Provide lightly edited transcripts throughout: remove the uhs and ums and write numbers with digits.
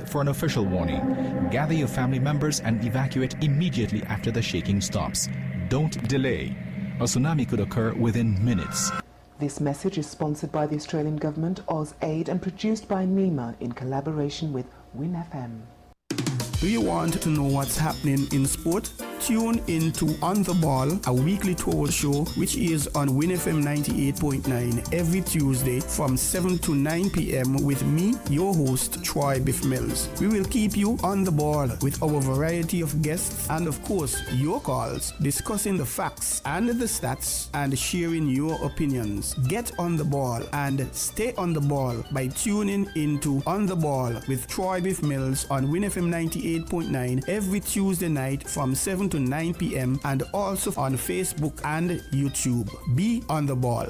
for an official warning. Gather your family members and evacuate immediately after the shaking stops. Don't delay. A tsunami could occur within minutes. This message is sponsored by the Australian Government, AusAid, and produced by NEMA in collaboration with WINN FM. Do you want to know what's happening in sport? Tune in to On the Ball, a weekly tour show which is on WINN FM 98.9 every Tuesday from 7 to 9 p.m. with me, your host, Troy Bif Mills. We will keep you on the ball with our variety of guests and, of course, your calls, discussing the facts and the stats and sharing your opinions. Get on the ball and stay on the ball by tuning into On the Ball with Troy Bif Mills on WINN FM 98.9 every Tuesday night from 7 to 9 p.m. and also on Facebook and YouTube. Be on the ball.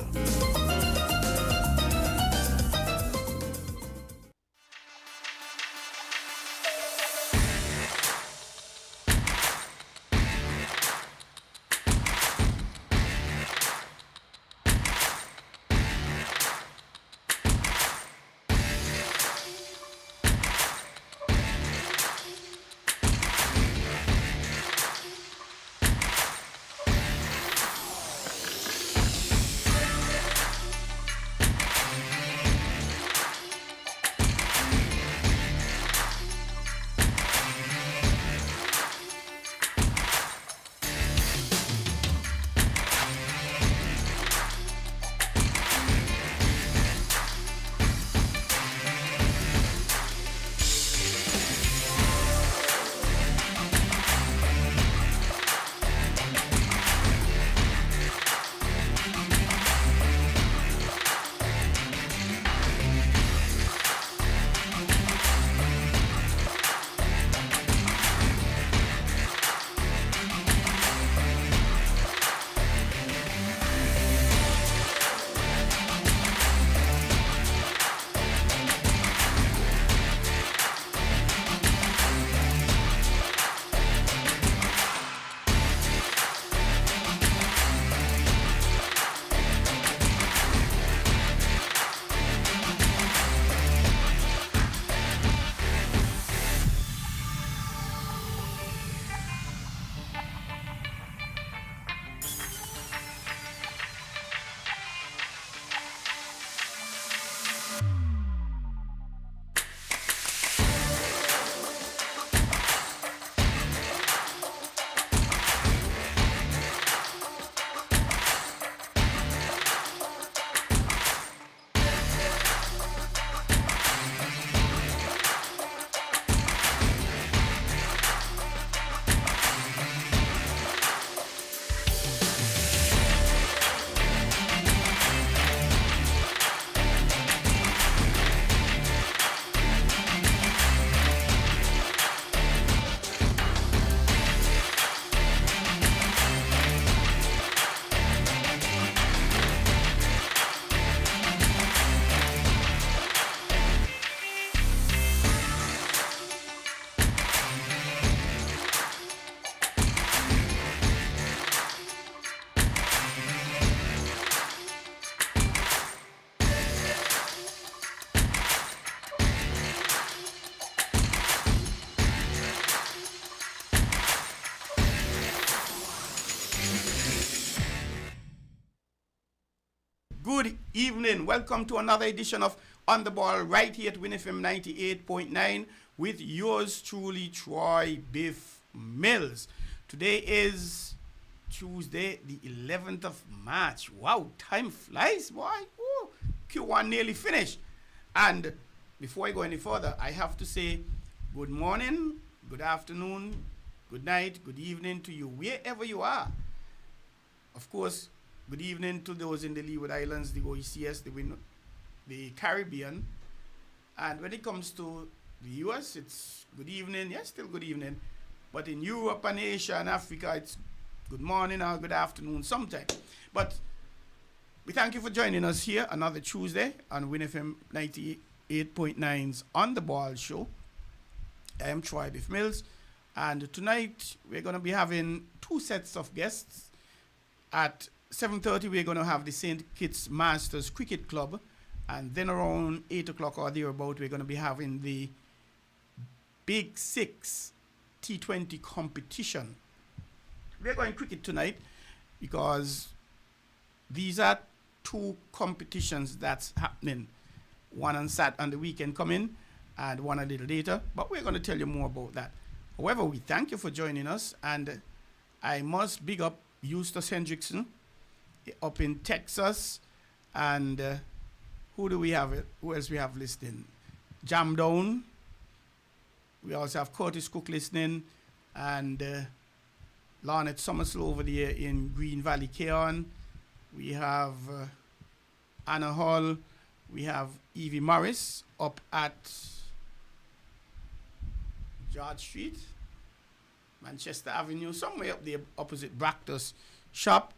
Good evening. Welcome to another edition of On the Ball right here at WINN FM 98.9 with yours truly, Troy Bif Mills. Today is Tuesday, the 11th of March. Wow, time flies, boy. Ooh, Q1 nearly finished. And before I go any further, I have to say good morning, good afternoon, good night, good evening to you, wherever you are. Of course, good evening to those in the Leeward Islands, the OECS, the Caribbean. And when it comes to the US, it's good evening. Yes, still good evening. But in Europe and Asia and Africa, it's good morning or good afternoon sometime. But we thank you for joining us here another Tuesday on WINN FM 98.9's On the Ball show. I am Troy Bif Mills. And tonight, we're going to be having two sets of guests. At 7:30, we're going to have the St. Kitts Masters Cricket Club. And then around 8 o'clock or thereabout, we're going to be having the Big Six T20 competition. We're going cricket tonight because these are two competitions that's happening. One on the weekend coming and one a little later. But we're going to tell you more about that. However, we thank you for joining us. And I must big up Eustace Hendrickson up in Texas. And who do we have? Who else we have listening? Jam Down. We also have Curtis Cook listening. And Lornette Summerslow over there in Green Valley, Keon. We have Anna Hall. We have Evie Morris up at George Street, Manchester Avenue, somewhere up there opposite Bractus shop.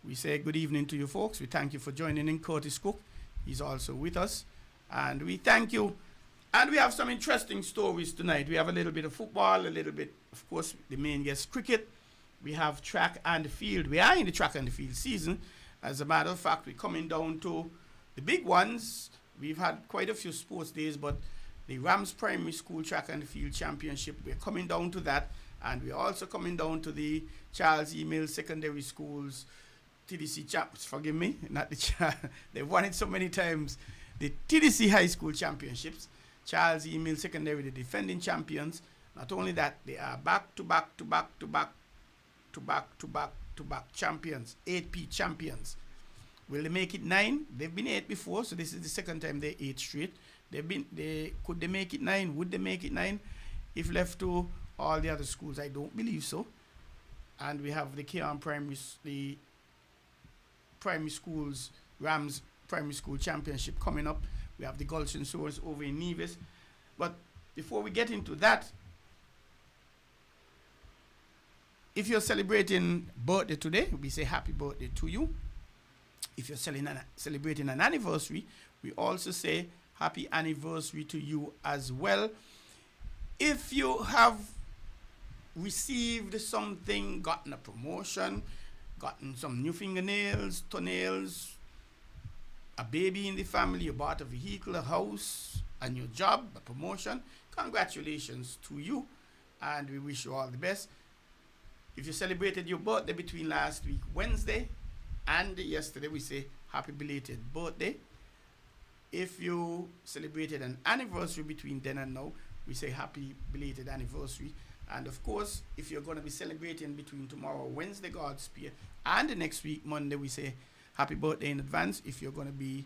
We say good evening to you folks. We thank you for joining in. Curtis Cook, he's also with us. And we thank you. And we have some interesting stories tonight. We have a little bit of football, a little bit, of course, the main guest cricket. We have track and field. We are in the track and field season. As a matter of fact, we're coming down to the big ones. We've had quite a few sports days, but the Rams Primary School Track and Field Championship, we're coming down to that. And we're also coming down to the Charles E. Mills Secondary Schools TDC Champs. Forgive me, not the they've won it so many times. The TDC High School Championships. Charles E. Mills Secondary, the defending champions. Not only that, they are back to back champions, 8P champions. Will they make it 9? They've been 8 before, so this is the second time they're 8 straight. Could they make it 9? Would they make it 9? If left to all the other schools, I don't believe so. And we have the Keon the primary schools, Rams Primary School Championship coming up. We have the Gulson Source over in Nevis. But before we get into that, if you're celebrating birthday today, we say happy birthday to you. If you're celebrating an anniversary, we also say happy anniversary to you as well. If you have received something, gotten a promotion, gotten some new fingernails, toenails, a baby in the family, you bought a vehicle, a house, a new job, a promotion, congratulations to you, and we wish you all the best. If you celebrated your birthday between last week, Wednesday, and yesterday, we say happy belated birthday. If you celebrated an anniversary between then and now, we say happy belated anniversary. And of course, if you're going to be celebrating between tomorrow, Wednesday, Godspeed, and the next week, Monday, we say happy birthday in advance. If you're going to be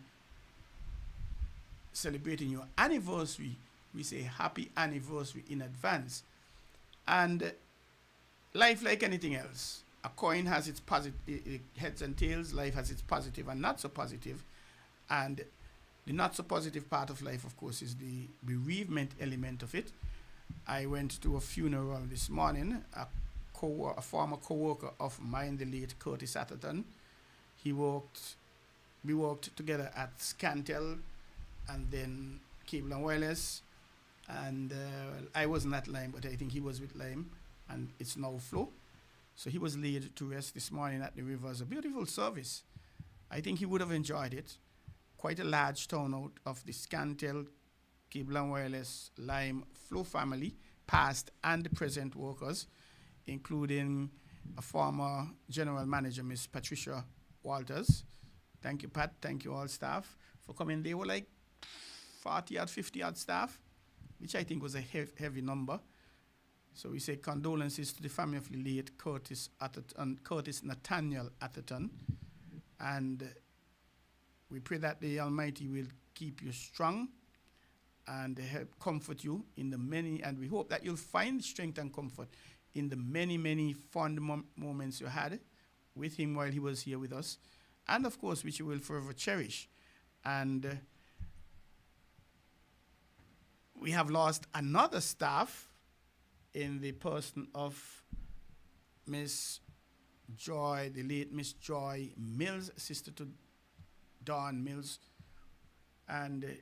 celebrating your anniversary, we say happy anniversary in advance. And life, like anything else, a coin has its heads and tails. Life has its positive and not so positive. And the not so positive part of life, of course, is the bereavement element of it. I went to a funeral this morning. A former co-worker of mine, the late Curtis Atherton. We worked together at Scantel and then Cable and Wireless. And I wasn't at Lime, but I think he was with Lime. And it's now Flow. So he was laid to rest this morning at the river. A beautiful service. I think he would have enjoyed it. Quite a large turnout of the Scantel, Cable and Wireless, Lime, Flow family, past and present workers, including a former general manager, Miss Patricia Walters. Thank you, Pat. Thank you, all staff, for coming. They were like 40 odd, 50 odd staff, which I think was a heavy number. So we say condolences to the family of the late Curtis Nathaniel Atherton. And we pray that the Almighty will keep you strong and help comfort you in the many, and we hope that you'll find strength and comfort in the many, many fond moments you had with him while he was here with us, and of course, which you will forever cherish. And we have lost another staff in the person of Miss Joy, the late Miss Joy Mills, sister to Dawn Mills, and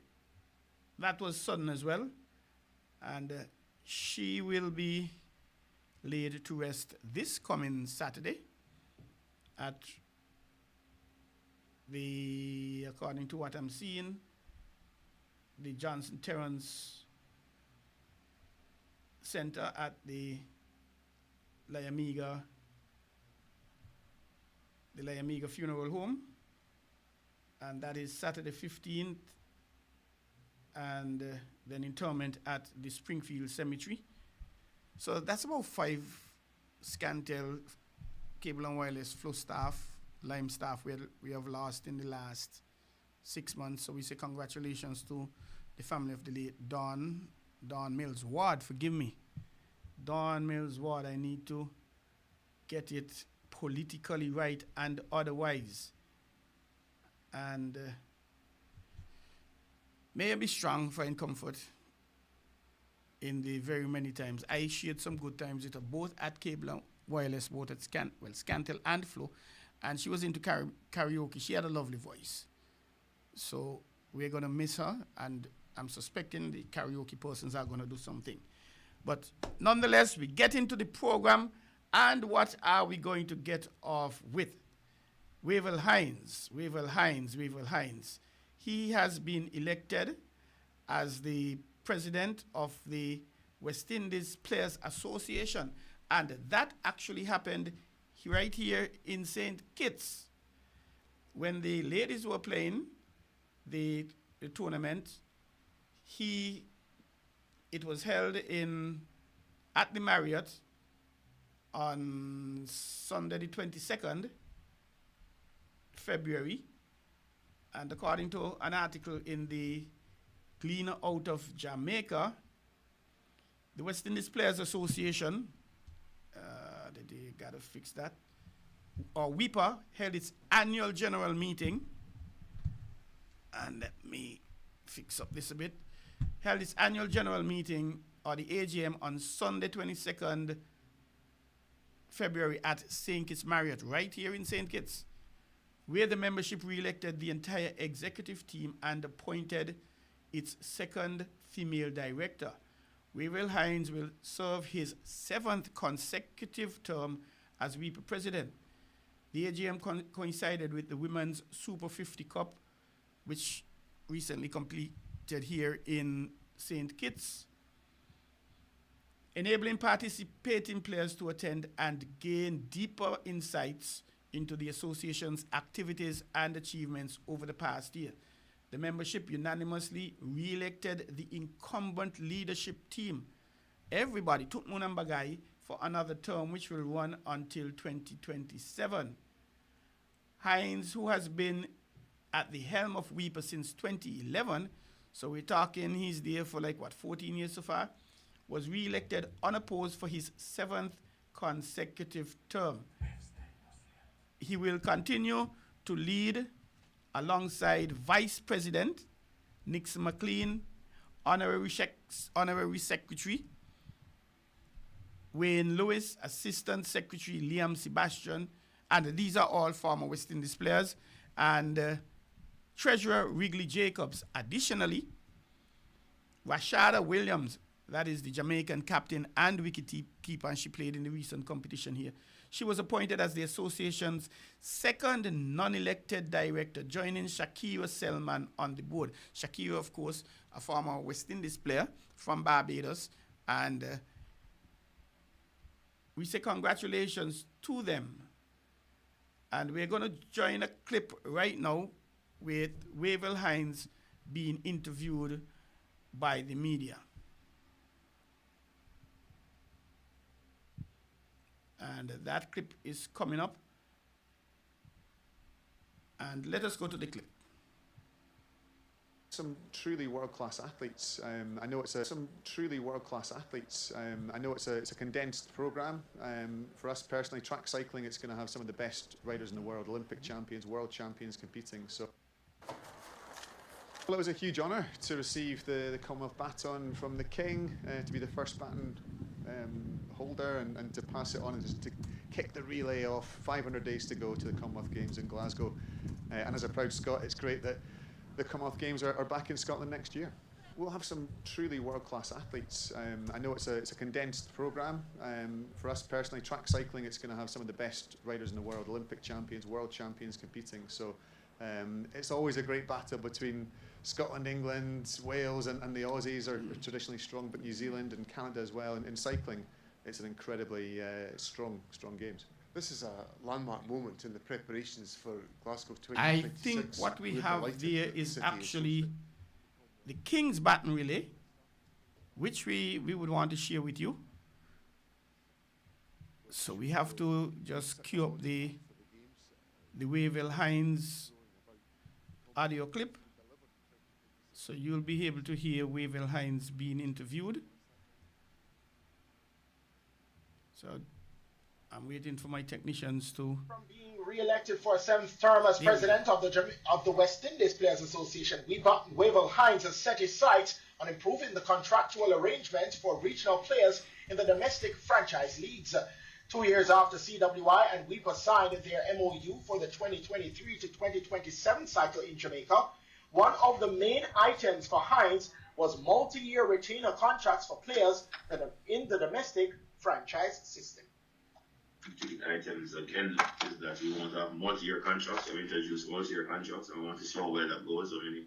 that was sudden as well, and she will be laid to rest this coming Saturday at according to what I'm seeing, the Johnson Terrence Center at the Layamiga Funeral Home, and that is Saturday 15th, and then interment at the Springfield Cemetery. So that's about 5 Scantel Cable and Wireless Flow staff, Lime staff we have lost in the last 6 months. So we say congratulations to the family of the late Don Mills Ward. Forgive me, Don Mills Ward. I need to get it politically right and otherwise. And may I be strong, find comfort in the very many times. I shared some good times with her, both at Cable and Wireless, both at Scantel and Flow. And she was into karaoke. She had a lovely voice. So we're going to miss her, and I'm suspecting the karaoke persons are going to do something. But nonetheless, we get into the program, and what are we going to get off with? Wavell Hines. He has been elected as the president of the West Indies Players Association, and that actually happened right here in St. Kitts. When the ladies were playing the tournament, it was held at the Marriott on Sunday the 22nd February, and according to an article in the Gleaner out of Jamaica, the West Indies Players Association, they gotta fix that, or WIPA, held its annual general meeting, and let me fix up this a bit, held its annual general meeting, or the AGM, on Sunday 22nd February at St. Kitts Marriott, right here in St. Kitts, where the membership re-elected the entire executive team and appointed its second female director. Wavell Hines will serve his 7th consecutive term as WIPA president. The AGM coincided with the Women's Super 50 Cup, which recently completed here in St. Kitts, enabling participating players to attend and gain deeper insights into the association's activities and achievements over the past year. The membership unanimously re-elected the incumbent leadership team, everybody, Tutmun and Bagai, for another term which will run until 2027. Hines, who has been at the helm of WIPA since 2011, so we're talking he's there for 14 years so far, was re-elected unopposed for his 7th consecutive term. He will continue to lead alongside Vice President Nixon McLean, Honorary Secretary Wayne Lewis, Assistant Secretary Liam Sebastian, and these are all former West Indies players, and Treasurer Wrigley Jacobs. Additionally, Rashada Williams, that is the Jamaican captain and wicketkeeper, and she played in the recent competition here. She was appointed as the association's 2nd non-elected director, joining Shakira Selman on the board. Shakira, of course, a former West Indies player from Barbados, and we say congratulations to them. And we're going to join a clip right now with Wavell Hines being interviewed by the media. And that clip is coming up. And let us go to the clip. Some truly world-class athletes. I know it's a condensed program. For us personally, track cycling, it's going to have some of the best riders in the world, Olympic champions, world champions competing. So, well, it was a huge honour to receive the Commonwealth baton from the King, to be the first baton holder, and to pass it on and just to kick the relay off. 500 days to go to the Commonwealth Games in Glasgow, and as a proud Scot, it's great that the Commonwealth Games are back in Scotland next year. We'll have some truly world-class athletes. I know it's a condensed programme. For us personally, track cycling, it's going to have some of the best riders in the world, Olympic champions, world champions competing. So It's always a great battle between Scotland, England, Wales, and the Aussies are traditionally strong, but New Zealand and Canada as well. And in cycling, it's an incredibly strong games. This is a landmark moment in the preparations for Glasgow 2026. I think what we have there is actually the King's Baton Relay, which we would want to share with you. So we have to just cue up the Wavell Hines audio clip. So you'll be able to hear Wavell Hines being interviewed. So I'm waiting for my technicians to... From being re-elected for a 7th term as president of the West Indies Players Association, Wavell Hines has set his sights on improving the contractual arrangements for regional players in the domestic franchise leagues. 2 years after CWI and WIPA signed their MOU for the 2023 to 2027 cycle in Jamaica, one of the main items for Hines was multi-year retainer contracts for players that are in the domestic franchise system. The items again is that we want to have multi-year contracts, so we introduce multi-year contracts, and we want to see how well that goes. So many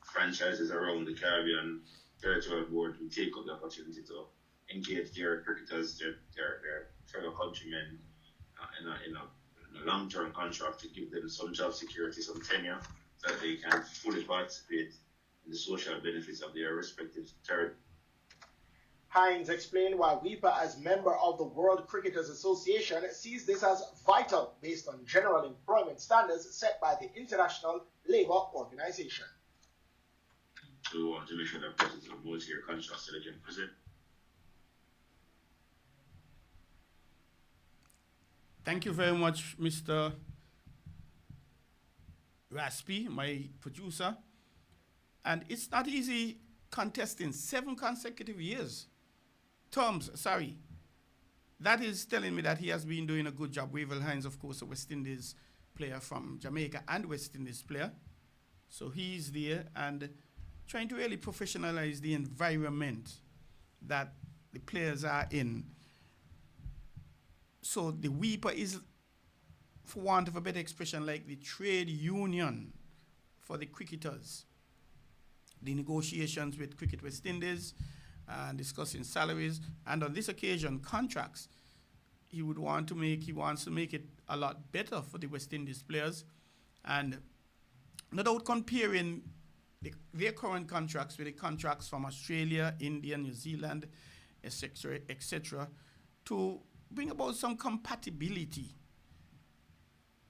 franchises around the Caribbean territorial board will take up the opportunity to engage their cricketers, their fellow countrymen in a long-term contract to give them some job security, some tenure, so that they can fully participate in the social benefits of their respective territory. Hines explained why WIPA, as member of the World Cricketers Association, sees this as vital based on general employment standards set by the International Labour Organization. So we want to make sure that persons have multi-year contracts so they can present. Thank you very much, Mr. Raspy, my producer. And it's not easy contesting 7 consecutive terms. That is telling me that he has been doing a good job. Wavell Hines, of course, a West Indies player from Jamaica and West Indies player. So he's there and trying to really professionalize the environment that the players are in. So the WIPA is, for want of a better expression, like the trade union for the cricketers. The negotiations with Cricket West Indies, discussing salaries, and on this occasion, contracts. He wants to make it a lot better for the West Indies players, and no doubt comparing their current contracts with the contracts from Australia, India, New Zealand, etc., to bring about some compatibility.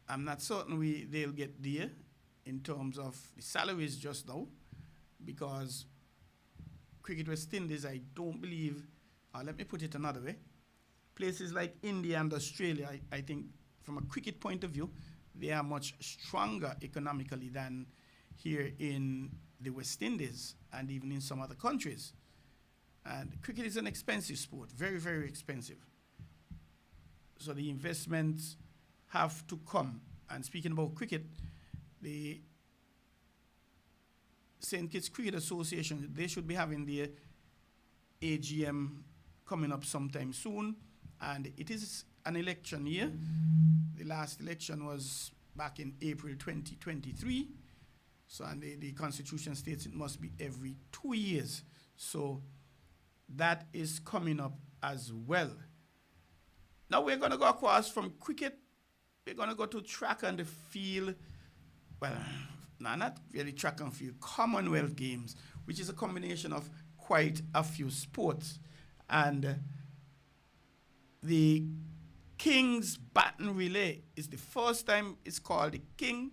I'm not certain they'll get there in terms of the salaries just now, because Cricket West Indies, I don't believe, let me put it another way, places like India and Australia, I think from a cricket point of view, they are much stronger economically than here in the West Indies and even in some other countries. And cricket is an expensive sport, very, very expensive. So the investments have to come. And speaking about cricket, the St. Kitts Cricket Association, they should be having their AGM coming up sometime soon. And it is an election year. The last election was back in April 2023. So, and the Constitution states it must be every 2 years. So that is coming up as well. Now we're going to go across from cricket. We're going to go to track and field. Well, no, not really track and field. Commonwealth Games, which is a combination of quite a few sports. And the King's Baton Relay is the first time it's called the King.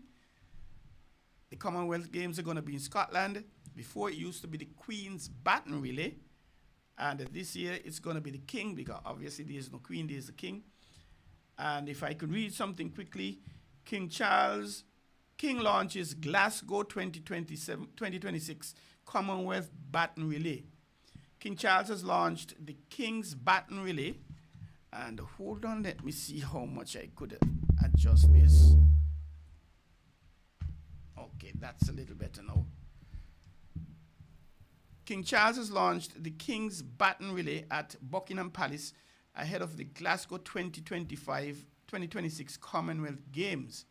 The Commonwealth Games are going to be in Scotland. Before it used to be the Queen's Baton Relay. And this year it's going to be the King, because obviously there is no Queen, there is the King. And if I could read something quickly, King launches Glasgow 2026 Commonwealth Baton Relay. King Charles has launched the King's Baton Relay. And hold on, let me see how much I could adjust this. Okay, that's a little better now. King Charles has launched the King's Baton Relay at Buckingham Palace ahead of the Glasgow 2026 Commonwealth Games.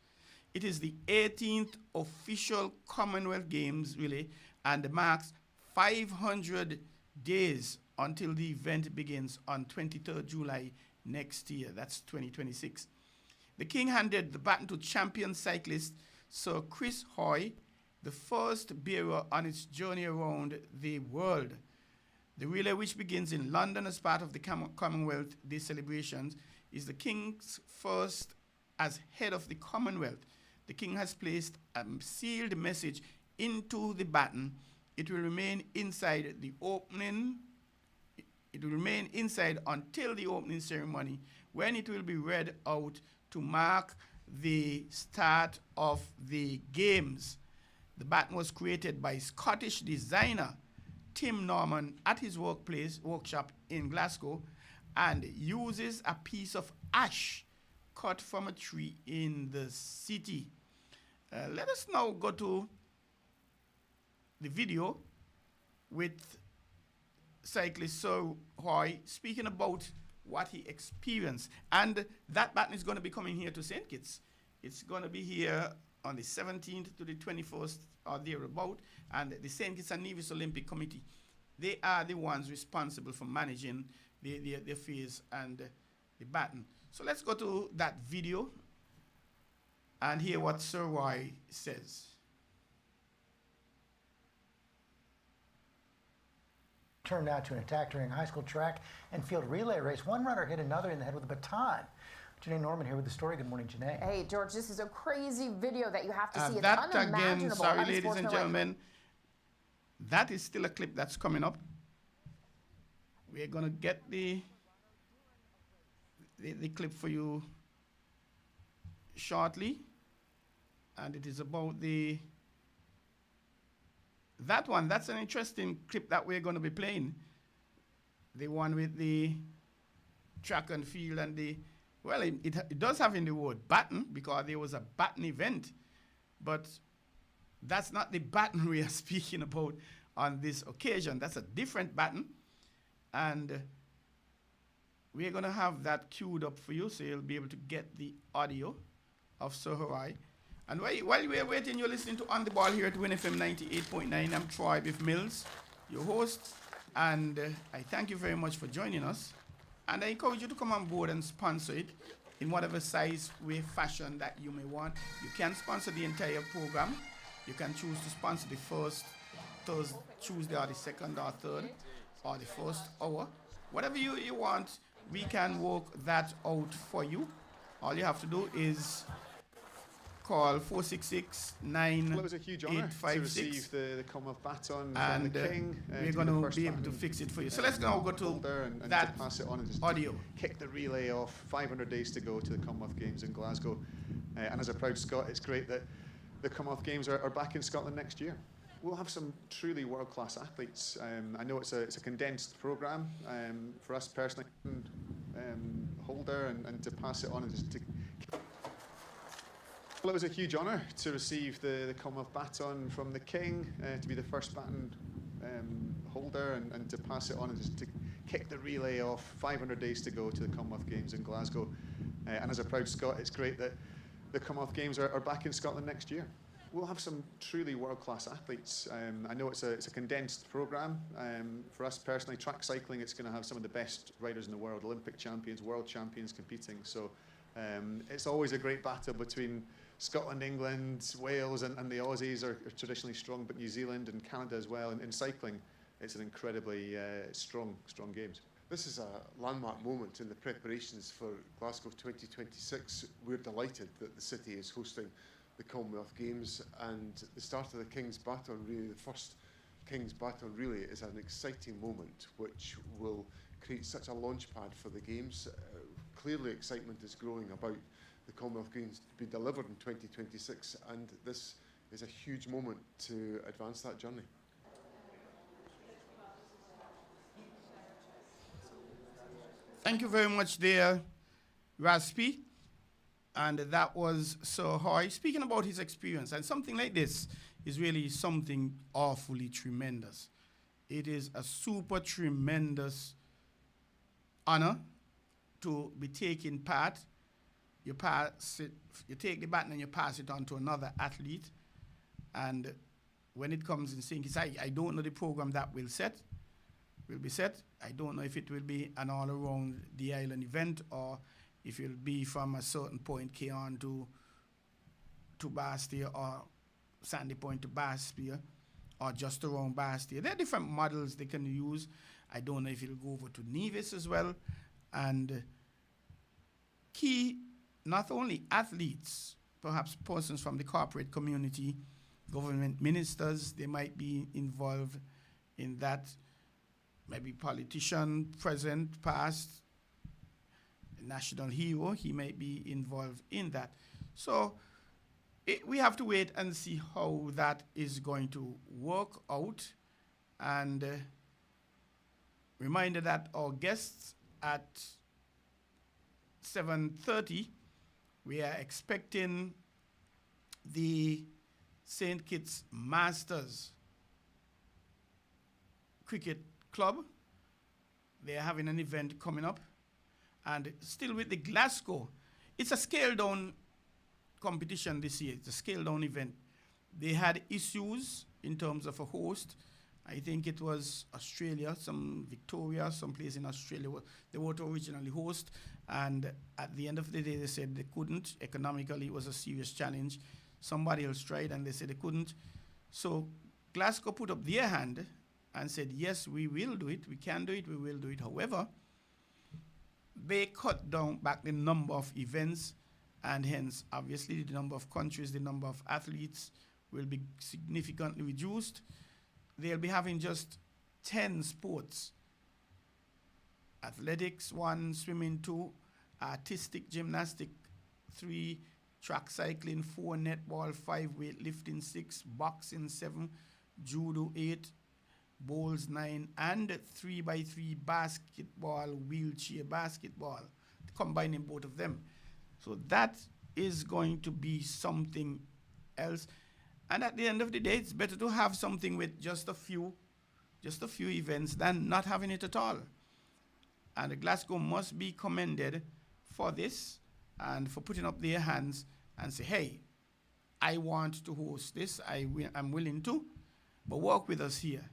It is the 18th official Commonwealth Games, really, and marks 500 days until the event begins on 23rd July next year. That's 2026. The King handed the baton to champion cyclist Sir Chris Hoy, the first bearer on its journey around the world. The relay, which begins in London as part of the Commonwealth Day celebrations, is the King's first as head of the Commonwealth. The King has placed a sealed message into the baton. It will remain inside the opening. It will remain inside until the opening ceremony, when it will be read out to mark the start of the games. The baton was created by Scottish designer Tim Norman at his workshop in Glasgow, and uses a piece of ash cut from a tree in the city. Let us now go to the video with cyclist Sir Hoy speaking about what he experienced. And that baton is going to be coming here to St. Kitts. It's going to be here on the 17th to the 21st or thereabout. And the St. Kitts and Nevis Olympic Committee, they are the ones responsible for managing the affairs and the baton. So let's go to that video and hear what Sir Hoy says. Turned out to an attack during a high school track and field relay race. One runner hit another in the head with a baton. Janae Norman here with the story. Good morning, Janae. Hey, George, this is a crazy video that you have to see. It's that unimaginable. again, sorry, ladies and gentlemen, that is still a clip that's coming up. We're going to get the clip for you shortly. And it is about that one. That's an interesting clip that we're going to be playing. The one with the track and field and it does have in the word baton, because there was a baton event, but that's not the baton we are speaking about on this occasion. That's a different baton, and we're going to have that queued up for you, so you'll be able to get the audio of Sir Hoy. And while we're waiting, you're listening to On The Ball here at WINN FM 98.9. I'm Troy Bif Mills, your host, and I thank you very much for joining us. And I encourage you to come on board and sponsor it in whatever size, way, fashion that you may want. You can sponsor the entire program. You can choose to sponsor the first Tuesday or the second or third or the first hour. Whatever you want, we can work that out for you. All you have to do is call 466-9856. Well, it was a huge honour to receive the Commonwealth baton and from the King. We're going to be able to fix it for you. So let's now go to and that to pass it on and just audio. Kick the relay off. 500 days to go to the Commonwealth Games in Glasgow. And as a proud Scot, it's great that the Commonwealth Games are back in Scotland next year. We'll have some truly world-class athletes. I know it's a condensed programme for us personally, holder and to pass it on and just to. Well, it was a huge honour to receive the Commonwealth baton from the King, to be the first baton holder and to pass it on and just to kick the relay off. 500 days to go to the Commonwealth Games in Glasgow. And as a proud Scot, it's great that the Commonwealth Games are back in Scotland next year. We'll have some truly world-class athletes. I know it's a condensed programme. For us personally, track cycling, it's going to have some of the best riders in the world, Olympic champions, world champions competing. So it's always a great battle between Scotland, England, Wales and the Aussies are traditionally strong, but New Zealand and Canada as well. And in cycling, it's an incredibly strong games. This is a landmark moment in the preparations for Glasgow 2026. We're delighted that the city is hosting the Commonwealth Games, and the start of the King's Baton, really the first King's Baton really, is an exciting moment which will create such a launch pad for the Games. Clearly excitement is growing about the Commonwealth Games to be delivered in 2026, and this is a huge moment to advance that journey. Thank you very much there, Raspi. And that was Sir Hoy speaking about his experience. And something like this is really something awfully tremendous. It is a super tremendous honor to be taking part you pass it, you take the baton and you pass it on to another athlete. And when it comes in St. Kitts, I don't know the program that will be set. I don't know if it will be an all around the island event or if it will be from a certain point Keon to Bastia or Sandy Point to Bastia or just around Bastia. There are different models they can use. I don't know if it'll go over to Nevis as well. And key, not only athletes, perhaps persons from the corporate community, government ministers, they might be involved in that. Maybe politician, present, past, national hero, he might be involved in that. So we have to wait and see how that is going to work out. And reminder that our guests at 7:30, we are expecting the St. Kitts Masters Cricket Club. They are having an event coming up. And still with the Glasgow, it's a scaled down competition this year. It's a scaled down event. They had issues in terms of a host. I think it was Australia, some Victoria, some place in Australia. They were to originally host. And at the end of the day, they said they couldn't. Economically, it was a serious challenge. Somebody else tried and they said they couldn't. So Glasgow put up their hand and said, yes, we will do it. We can do it. We will do it. However, they cut down back the number of events, and hence, obviously, the number of countries, the number of athletes will be significantly reduced. They'll be having just 10 sports. Athletics, 1, swimming, 2, artistic, gymnastic, 3, track cycling, 4, netball, 5, weightlifting, 6, boxing, 7, judo, 8, bowls, 9, and 3x3 basketball, wheelchair basketball, combining both of them. So that is going to be something else. And at the end of the day, it's better to have something with just a few events than not having it at all. And Glasgow must be commended for this and for putting up their hands and say, hey, I want to host this. I'm willing to, but work with us here.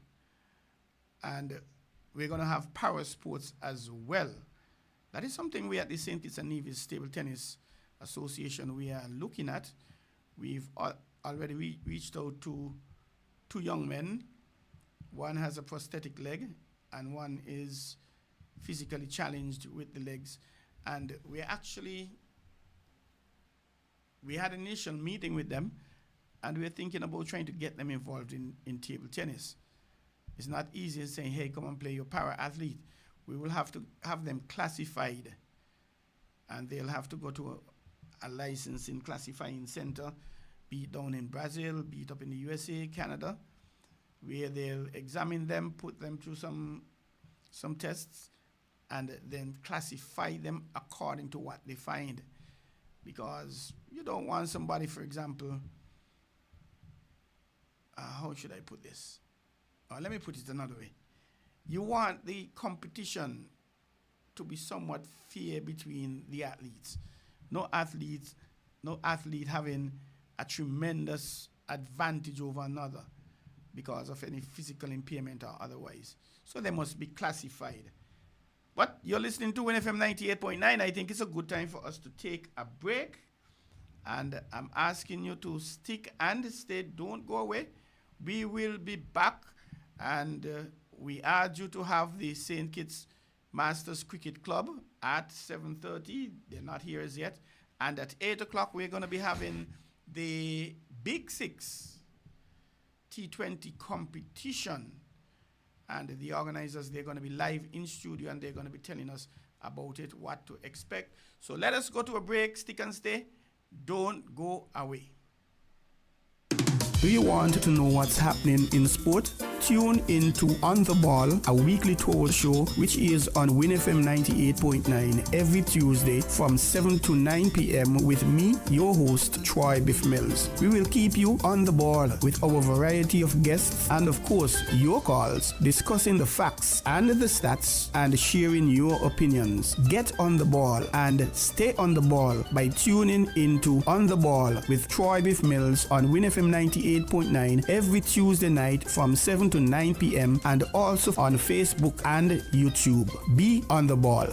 And we're going to have para sports as well. That is something we at the St. Kitts and Nevis Table Tennis Association we are looking at. We've already reached out to 2 young men. One has a prosthetic leg and one is physically challenged with the legs. And we had an initial meeting with them, and we're thinking about trying to get them involved in table tennis. It's not easy saying, hey, come and play your para-athlete. We will have to have them classified, and they'll have to go to a licensing classifying center, be it down in Brazil, be it up in the USA, Canada, where they'll examine them, put them through some tests, and then classify them according to what they find. Because you don't want somebody, for example, how should I put this? Let me put it another way. You want the competition to be somewhat fair between the athletes. No athlete having a tremendous advantage over another because of any physical impairment or otherwise. So they must be classified. But you're listening to WINN FM 98.9. I think it's a good time for us to take a break. And I'm asking you to stick and stay. Don't go away. We will be back. And we urge you to have the St. Kitts Masters Cricket Club at 7:30. They're not here as yet. And at 8 o'clock, we're going to be having the Big Six T20 competition. And the organizers, they're going to be live in studio, and they're going to be telling us about it, what to expect. So let us go to a break. Stick and stay. Don't go away. Do you want to know what's happening in sport? Tune in to On the Ball, a weekly tour show which is on WINN FM 98.9 every Tuesday from 7 to 9 p.m. with me, your host, Troy Bif Mills. We will keep you on the ball with our variety of guests and, of course, your calls, discussing the facts and the stats and sharing your opinions. Get on the ball and stay on the ball by tuning into On the Ball with Troy Bif Mills on WINN FM 98.9 every Tuesday night from 7 to 9 p.m. and also on Facebook and YouTube. Be on the ball.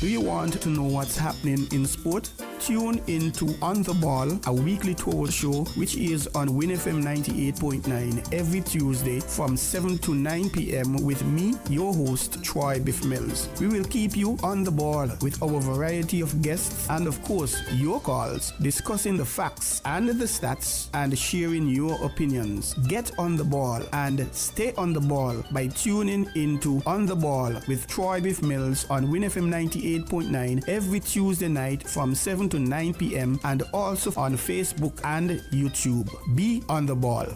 Do you want to know what's happening in sport? Tune in to On the Ball, a weekly tour show which is on WINN FM 98.9 every Tuesday from 7 to 9 p.m. with me, your host, Troy Bif Mills. We will keep you on the ball with our variety of guests and, of course, your calls, discussing the facts and the stats and sharing your opinions. Get on the ball and stay on the ball by tuning into On the Ball with Troy Bif Mills on WINN FM 98.9 every Tuesday night from 7 to 9 p.m. and also on Facebook and YouTube. Be on the ball.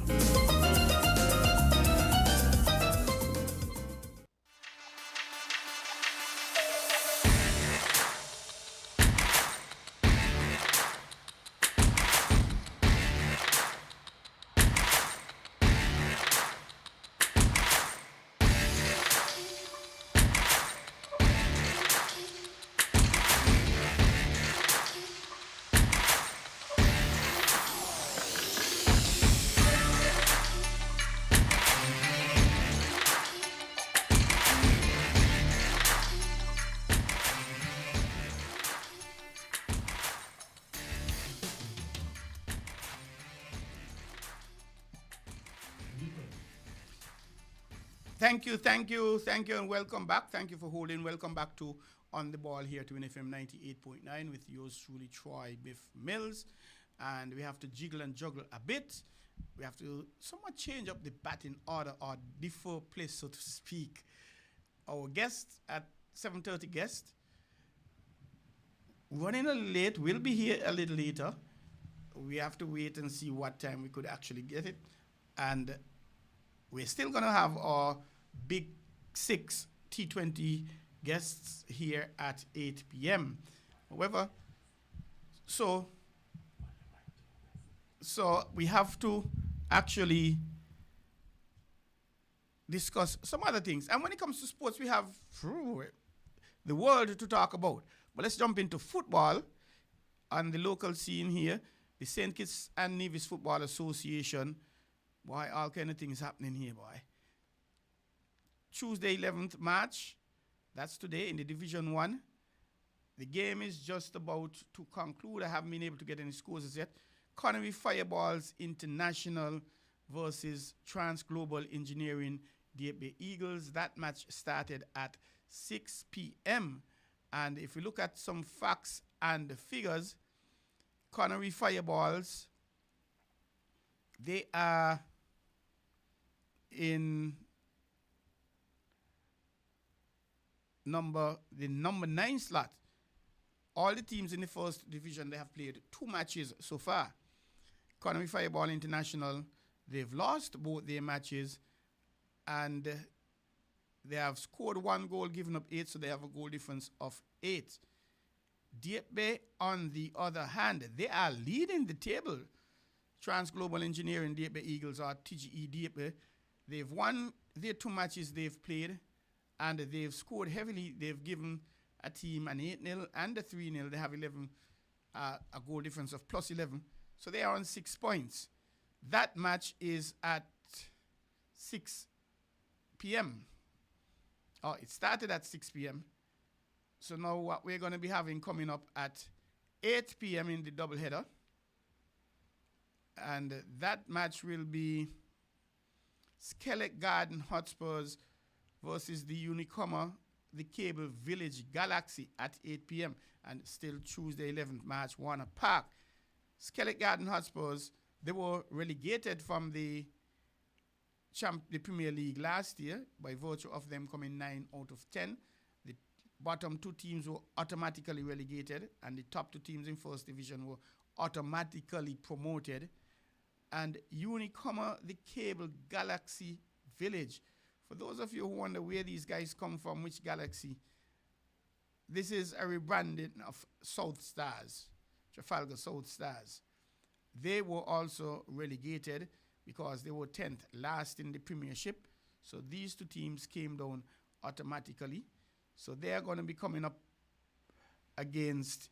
Thank you, and welcome back. Thank you for holding. Welcome back to On the Ball here to WINN FM 98.9 with yours truly, Troy Bif Mills. And we have to jiggle and juggle a bit. We have to somewhat change up the batting order or differ place, so to speak. Our guest at 7:30 guest, running a little late, will be here a little later. We have to wait and see what time we could actually get it. And we're still going to have our Big Six T20 guests here at 8 p.m. However, so we have to actually discuss some other things. And when it comes to sports, we have the world to talk about. But let's jump into football on the local scene here. The St. Kitts and Nevis Football Association. Boy, all kind of things happening here, boy. Tuesday, 11th March. That's today in the Division 1. The game is just about to conclude. I haven't been able to get any scores as yet. Connery Fireballs International versus Trans Global Engineering Bay Eagles. That match started at 6 p.m. And if we look at some facts and figures, Connery Fireballs, they are in the number 9 slot. All the teams in the first division, they have played 2 matches so far. Connery Fireball International, they've lost both their matches, and they have scored 1 goal, given up 8, so they have a goal difference of 8. Bay, on the other hand, they are leading the table. Trans Global Engineering Bay Eagles, or TGE Bay, they've won their 2 matches they've played, and they've scored heavily. They've given a team an 8-0 and a 3-0. They have 11, a goal difference of plus 11. So they are on 6 points. That match is at 6 p.m. Oh, it started at 6 p.m. So now what we're going to be having coming up at 8 p.m. in the doubleheader. And that match will be Skellig Garden Hotspurs versus the Unicomer, the Cable Village Galaxy at 8 p.m. And still Tuesday, 11th March, Warner Park. Skellig Garden Hotspurs, they were relegated from the Premier League last year by virtue of them coming 9 out of 10. The bottom 2 teams were automatically relegated, and the top 2 teams in first division were automatically promoted. And Unicomer, the Cable Galaxy Village. For those of you who wonder where these guys come from, which galaxy, this is a rebranding of South Stars, Trafalgar South Stars. They were also relegated because they were 10th last in the Premiership. So these 2 teams came down automatically. So they are going to be coming up against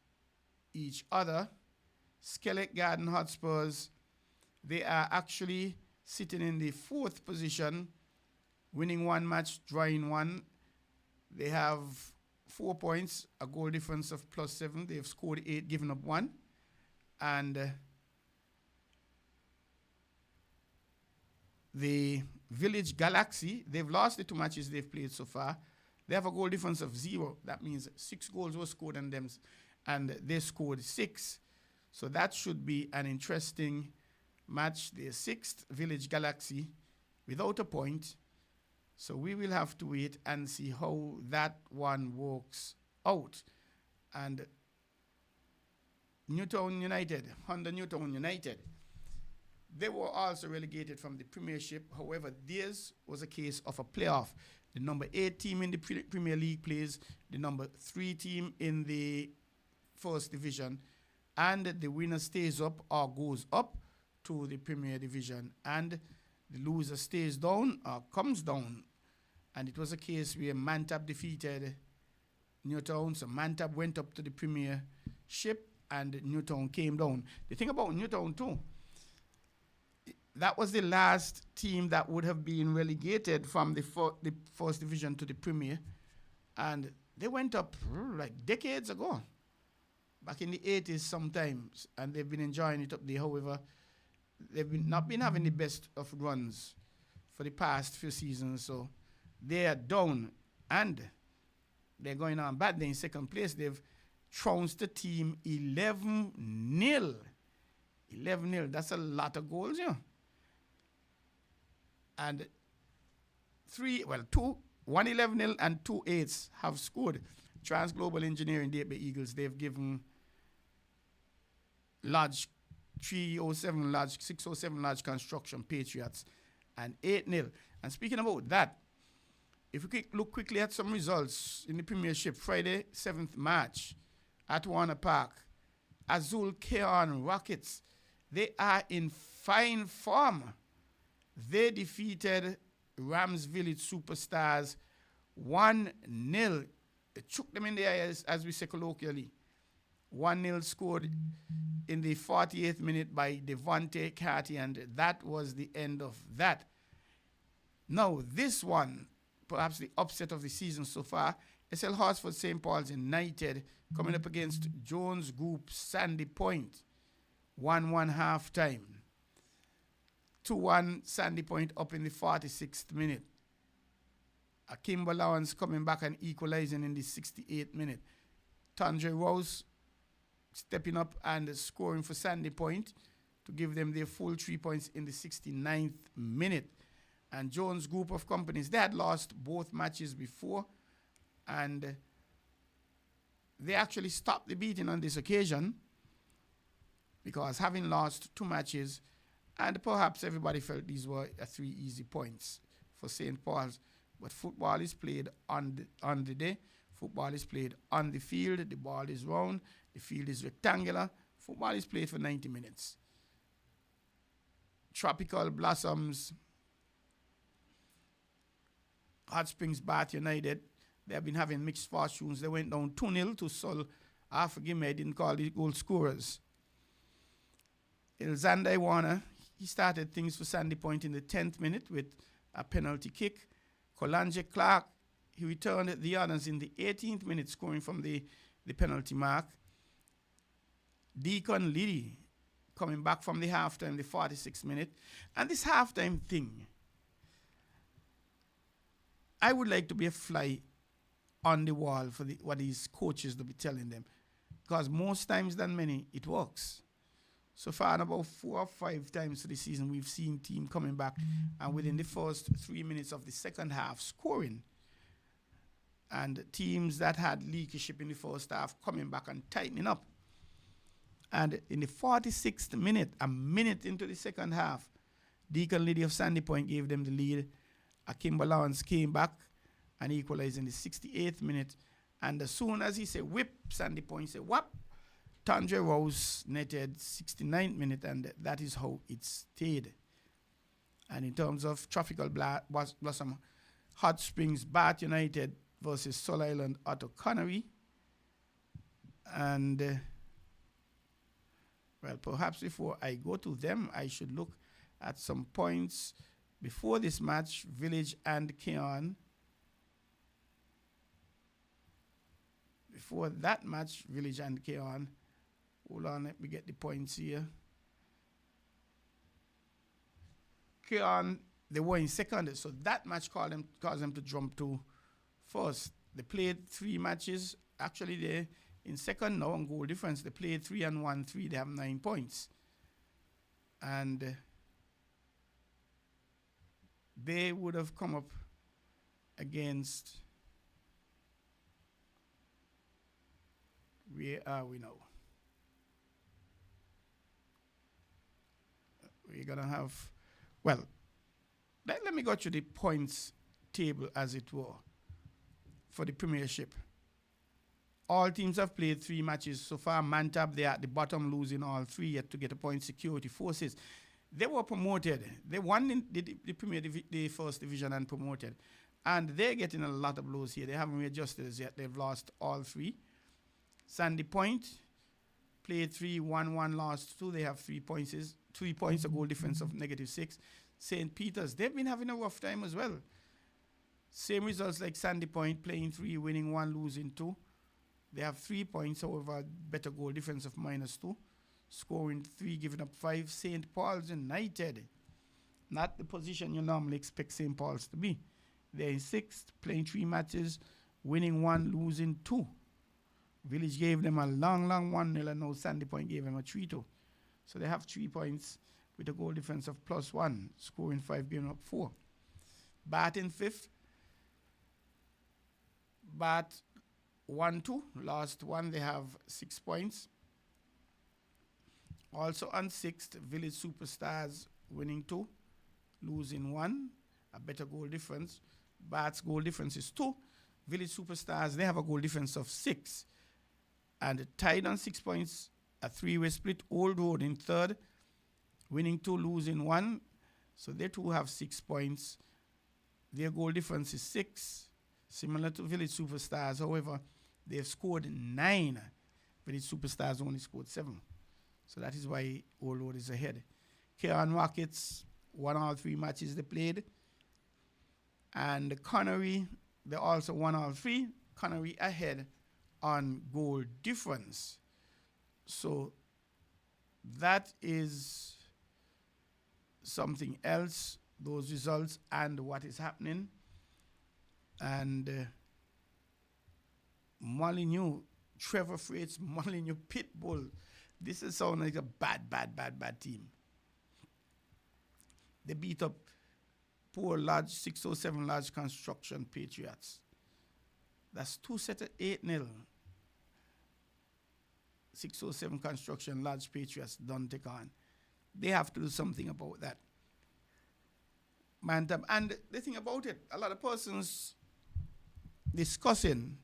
each other. Skellig Garden Hotspurs, they are actually sitting in the 4th position, winning 1 match, drawing 1. They have 4 points, a goal difference of plus 7. They've scored 8, given up 1. And the Village Galaxy, they've lost the 2 matches they've played so far. They have a goal difference of 0. That means 6 goals were scored on them, and they scored 6. So that should be an interesting match. The 6th Village Galaxy without a point. So we will have to wait and see how that one works out. And Newtown United, Honda Newtown United, they were also relegated from the Premiership. However, theirs was a case of a playoff. The number 8 team in the Premier League plays the number 3 team in the first division, and the winner stays up or goes up to the Premier Division, and the loser stays down or comes down. And it was a case where Mantab defeated Newtown, so Mantab went up to the Premiership and Newtown came down. The thing about Newtown too, that was the last team that would have been relegated from the first division to the Premier, and they went up like decades ago, back in the 80s sometimes, and they've been enjoying it up there. However, they've not been having the best of runs for the past few seasons, so they are down and they're going on bad. They're in second place. They've trounced the team 11-0. 11-0. That's a lot of goals, yeah. And one 11-0 and 2 8s have scored. Trans Global Engineering, the Eagles, they've given Lodge 307 Lodge, 607 Lodge Construction Patriots and 8-0. And speaking about that, if we look quickly at some results in the Premiership, Friday, 7th March at Warner Park, Azul Keon Rockets, they are in fine form. They defeated Rams Village Superstars 1-0. They took them in the eye, as we say colloquially. 1-0 scored in the 48th minute by Devontae Carty, and that was the end of that. Now, this one, perhaps the upset of the season so far, SL Horsford St. Paul's United coming up against Jones Group Sandy Point. 1-1 half time. 2-1 Sandy Point up in the 46th minute. Kimber Lawrence coming back and equalizing in the 68th minute. Tandre Rose stepping up and scoring for Sandy Point to give them their full 3 points in the 69th minute. And Jones Group of Companies, they had lost both matches before, and they actually stopped the beating on this occasion because having lost 2 matches, and perhaps everybody felt these were 3 easy points for St. Paul's. But football is played on the day. Football is played on the field. The ball is round. The field is rectangular. Football is played for 90 minutes. Tropical Blossoms, Hot Springs Bath United, they have been having mixed fortunes. They went down 2-0 to Sol. Forgive me, I didn't call the goal scorers. Elzandai Warner, he started things for Sandy Point in the 10th minute with a penalty kick. Colanje Clark, he returned the others in the 18th minute, scoring from the penalty mark. Deacon Liddy coming back from the halftime, the 46th minute. And this halftime thing, I would like to be a fly on the wall for what these coaches will be telling them. Because most times than many, it works. So far, about 4 or 5 times this season, we've seen team coming back and within the first 3 minutes of the second half scoring. And teams that had leadership in the first half coming back and tightening up. And in the 46th minute, a minute into the second half, Deacon Liddy of Sandy Point gave them the lead. Kimber Lawrence came back and equalized in the 68th minute. And as soon as he said whip, Sandy Point said whap. Tandre Rose netted 69th minute, and that is how it stayed. And in terms of Tropical Blossom, Hot Springs Bath United versus Sol Island Otto Connery. And, well, perhaps before I go to them, I should look at some points before this match. Village and Keon. Before that match, Village and Keon. Hold on, let me get the points here. Keon, they were in second, so that match caused them to jump to first. They played 3 matches. Actually, they're in second now on goal difference. They played 3 and won 3. They have 9 points. And they would have come up against... Where are we now? We're going to have, well, let me go to the points table, as it were, for the Premiership. All teams have played 3 matches so far. Mantab, they're at the bottom, losing all 3 yet to get a point. Security Forces, they were promoted. They won in the first division and promoted. And they're getting a lot of blows here. They haven't readjusted as yet. They've lost all 3. Sandy Point played 3, won 1, lost 2. They have 3 points. 3 points, a goal difference of -6. St. Peter's, they've been having a rough time as well. Same results like Sandy Point, playing 3, winning 1, losing 2. They have 3 points, however, better goal difference of -2. Scoring 3, giving up 5. St. Paul's United, not the position you normally expect St. Paul's to be. They're in 6th, playing 3 matches, winning 1, losing 2. Village gave them a long 1-0, and now Sandy Point gave them a 3-2. So they have 3 points with a goal difference of +1, scoring 5, giving up 4. Bath in 5th. Bath 1-2, lost 1, they have 6 points. Also on 6th, Village Superstars winning 2, losing 1, a better goal difference. Bath's goal difference is 2. Village Superstars, they have a goal difference of 6. And tied on 6 points, a 3-way split. Old Road in 3rd, winning 2, losing 1. So they too have 6 points. Their goal difference is 6, similar to Village Superstars. However, they've scored 9. Village Superstars only scored 7. So that is why Old Road is ahead. Cairn Rockets won all 3 matches they played. And Connery, they also won all 3. Connery ahead on goal difference. So that is something else, those results and what is happening. And Molyneux, Trevor Freights, Molyneux Pitbull. This is sounding like a bad team. They beat up poor large 607 Large Construction Patriots. That's 2 sets of 8-0. 607 Construction Large Patriots don't take on. They have to do something about that. And the thing about it, a lot of persons discussing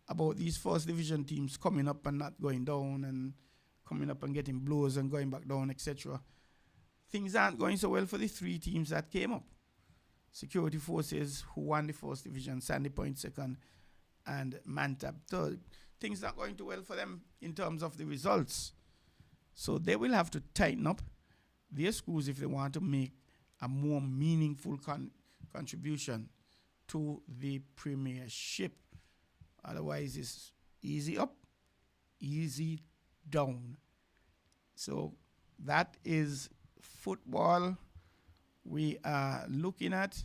about these first division teams coming up and not going down, and coming up and getting blows and going back down, etc. Things aren't going so well for the 3 teams that came up. Security Forces, who won the first division, Sandy Point 2nd, and Mantab 3rd. Things not going too well for them in terms of the results. So they will have to tighten up their schools if they want to make a more meaningful contribution to the Premiership. Otherwise, it's easy up, easy down. So that is football we are looking at,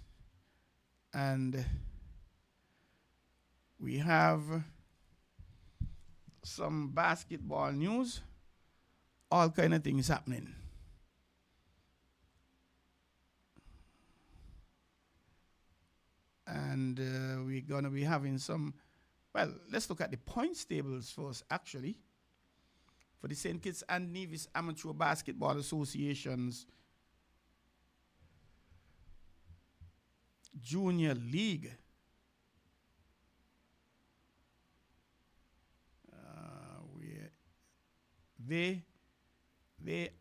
and we have some basketball news, all kind of things happening. And we're going to be having some, well, let's look at the points tables first, actually. For the St. Kitts and Nevis Amateur Basketball Association's Junior League. They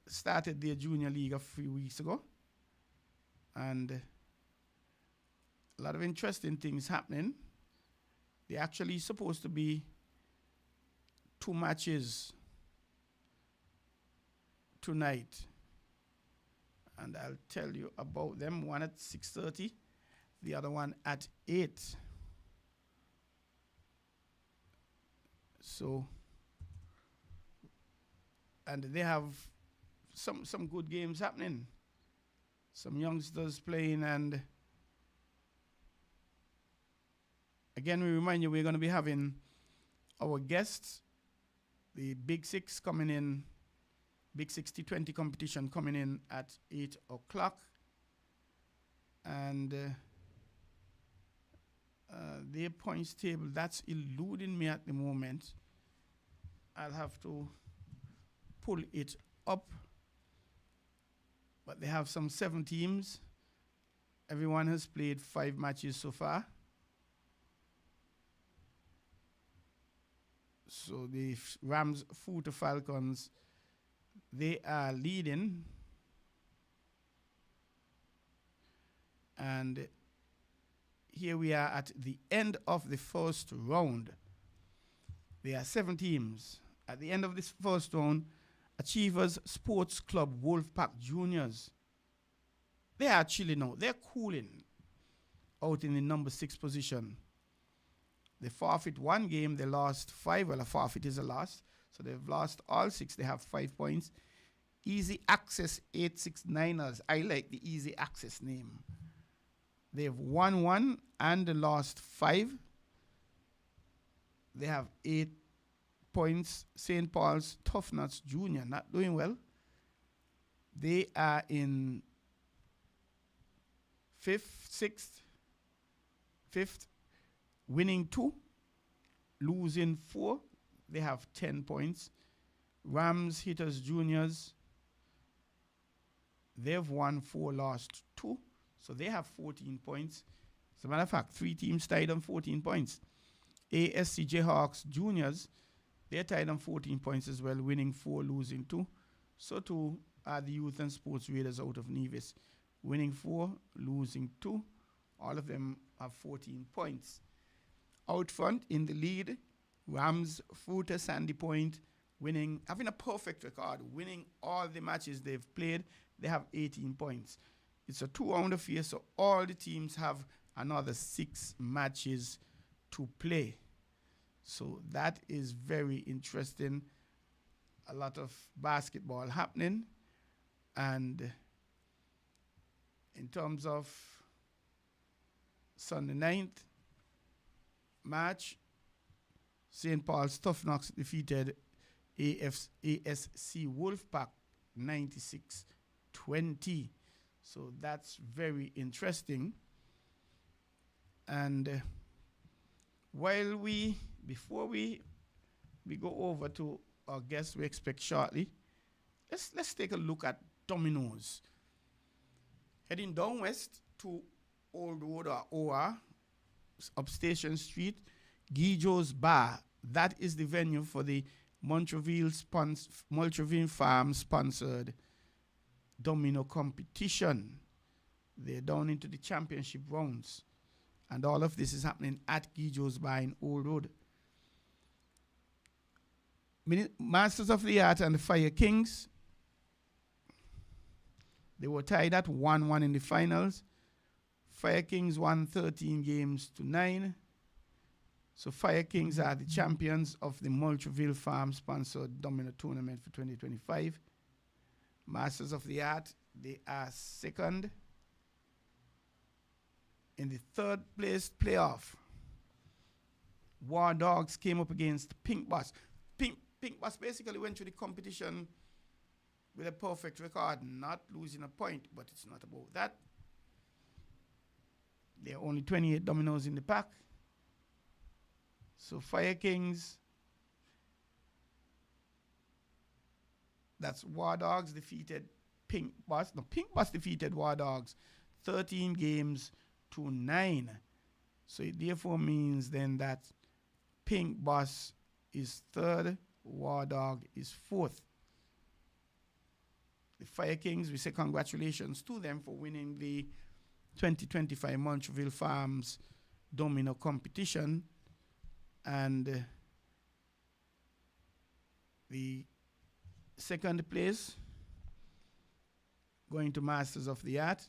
started their Junior League a few weeks ago, and a lot of interesting things happening. They're actually supposed to be 2 matches tonight, and I'll tell you about them. One at 6:30, the other one at 8. So, and they have some good games happening. Some youngsters playing, and again, we remind you we're going to be having our guests, the Big Six coming in, Big 60-20 competition coming in at 8 o'clock. And their points table, that's eluding me at the moment. I'll have to pull it up. But they have some 7 teams. Everyone has played 5 matches so far. So the Rams, Futa Falcons, they are leading. And here we are at the end of the first round. There are 7 teams. At the end of this first round, Achievers Sports Club Wolfpack Juniors. They are chilling out. They're cooling out in the number 6 position. They forfeit 1 game. They lost 5. Well, a forfeit is a loss. So they've lost all 6. They have 5 points. Easy Access 869ers. I like the Easy Access name. They've won 1 and lost 5. They have 8 points. St. Paul's Tough Nuts Junior not doing well. They are in 5th, winning 2, losing 4. They have 10 points. Rams Hitters Juniors, they've won 4, lost 2. So they have 14 points. As a matter of fact, 3 teams tied on 14 points. ASC Jayhawks Juniors, they're tied on 14 points as well, winning 4, losing 2. So too are the Youth and Sports Raiders out of Nevis, winning 4, losing 2. All of them have 14 points. Out front in the lead, Rams Fruta Sandy Point, having a perfect record, winning all the matches they've played. They have 18 points. It's a 2-round affair, so all the teams have another 6 matches to play. So that is very interesting. A lot of basketball happening. And in terms of Sunday 9th match, St. Paul's Tough Knocks defeated ASC Wolfpack 96-20. So that's very interesting. And before we go over to our guests we expect shortly, let's take a look at Domino's. Heading down west to Old Road or OR, up Station Street, Guijo's Bar. That is the venue for the Montreal Farm sponsored domino competition. They're down into the championship rounds. And all of this is happening at Guijo's Bar in Old Road. Masters of the Art and the Fire Kings, they were tied at 1-1 in the finals. Fire Kings won 13 games to 9. So Fire Kings are the champions of the Montreal Farm sponsored domino tournament for 2025. Masters of the Art, they are second. In the 3rd place playoff, War Dogs came up against Pink Boss. Pink Boss basically went through the competition with a perfect record, not losing a point, but it's not about that. There are only 28 dominoes in the pack. So Fire Kings, that's War Dogs defeated Pink Boss. No, Pink Boss defeated War Dogs 13 games to 9. So it therefore means then that Pink Boss is 3rd, War Dog is 4th. The Fire Kings, we say congratulations to them for winning the 2025 Montreal Farms Domino competition. And the 2nd place going to Masters of the Art.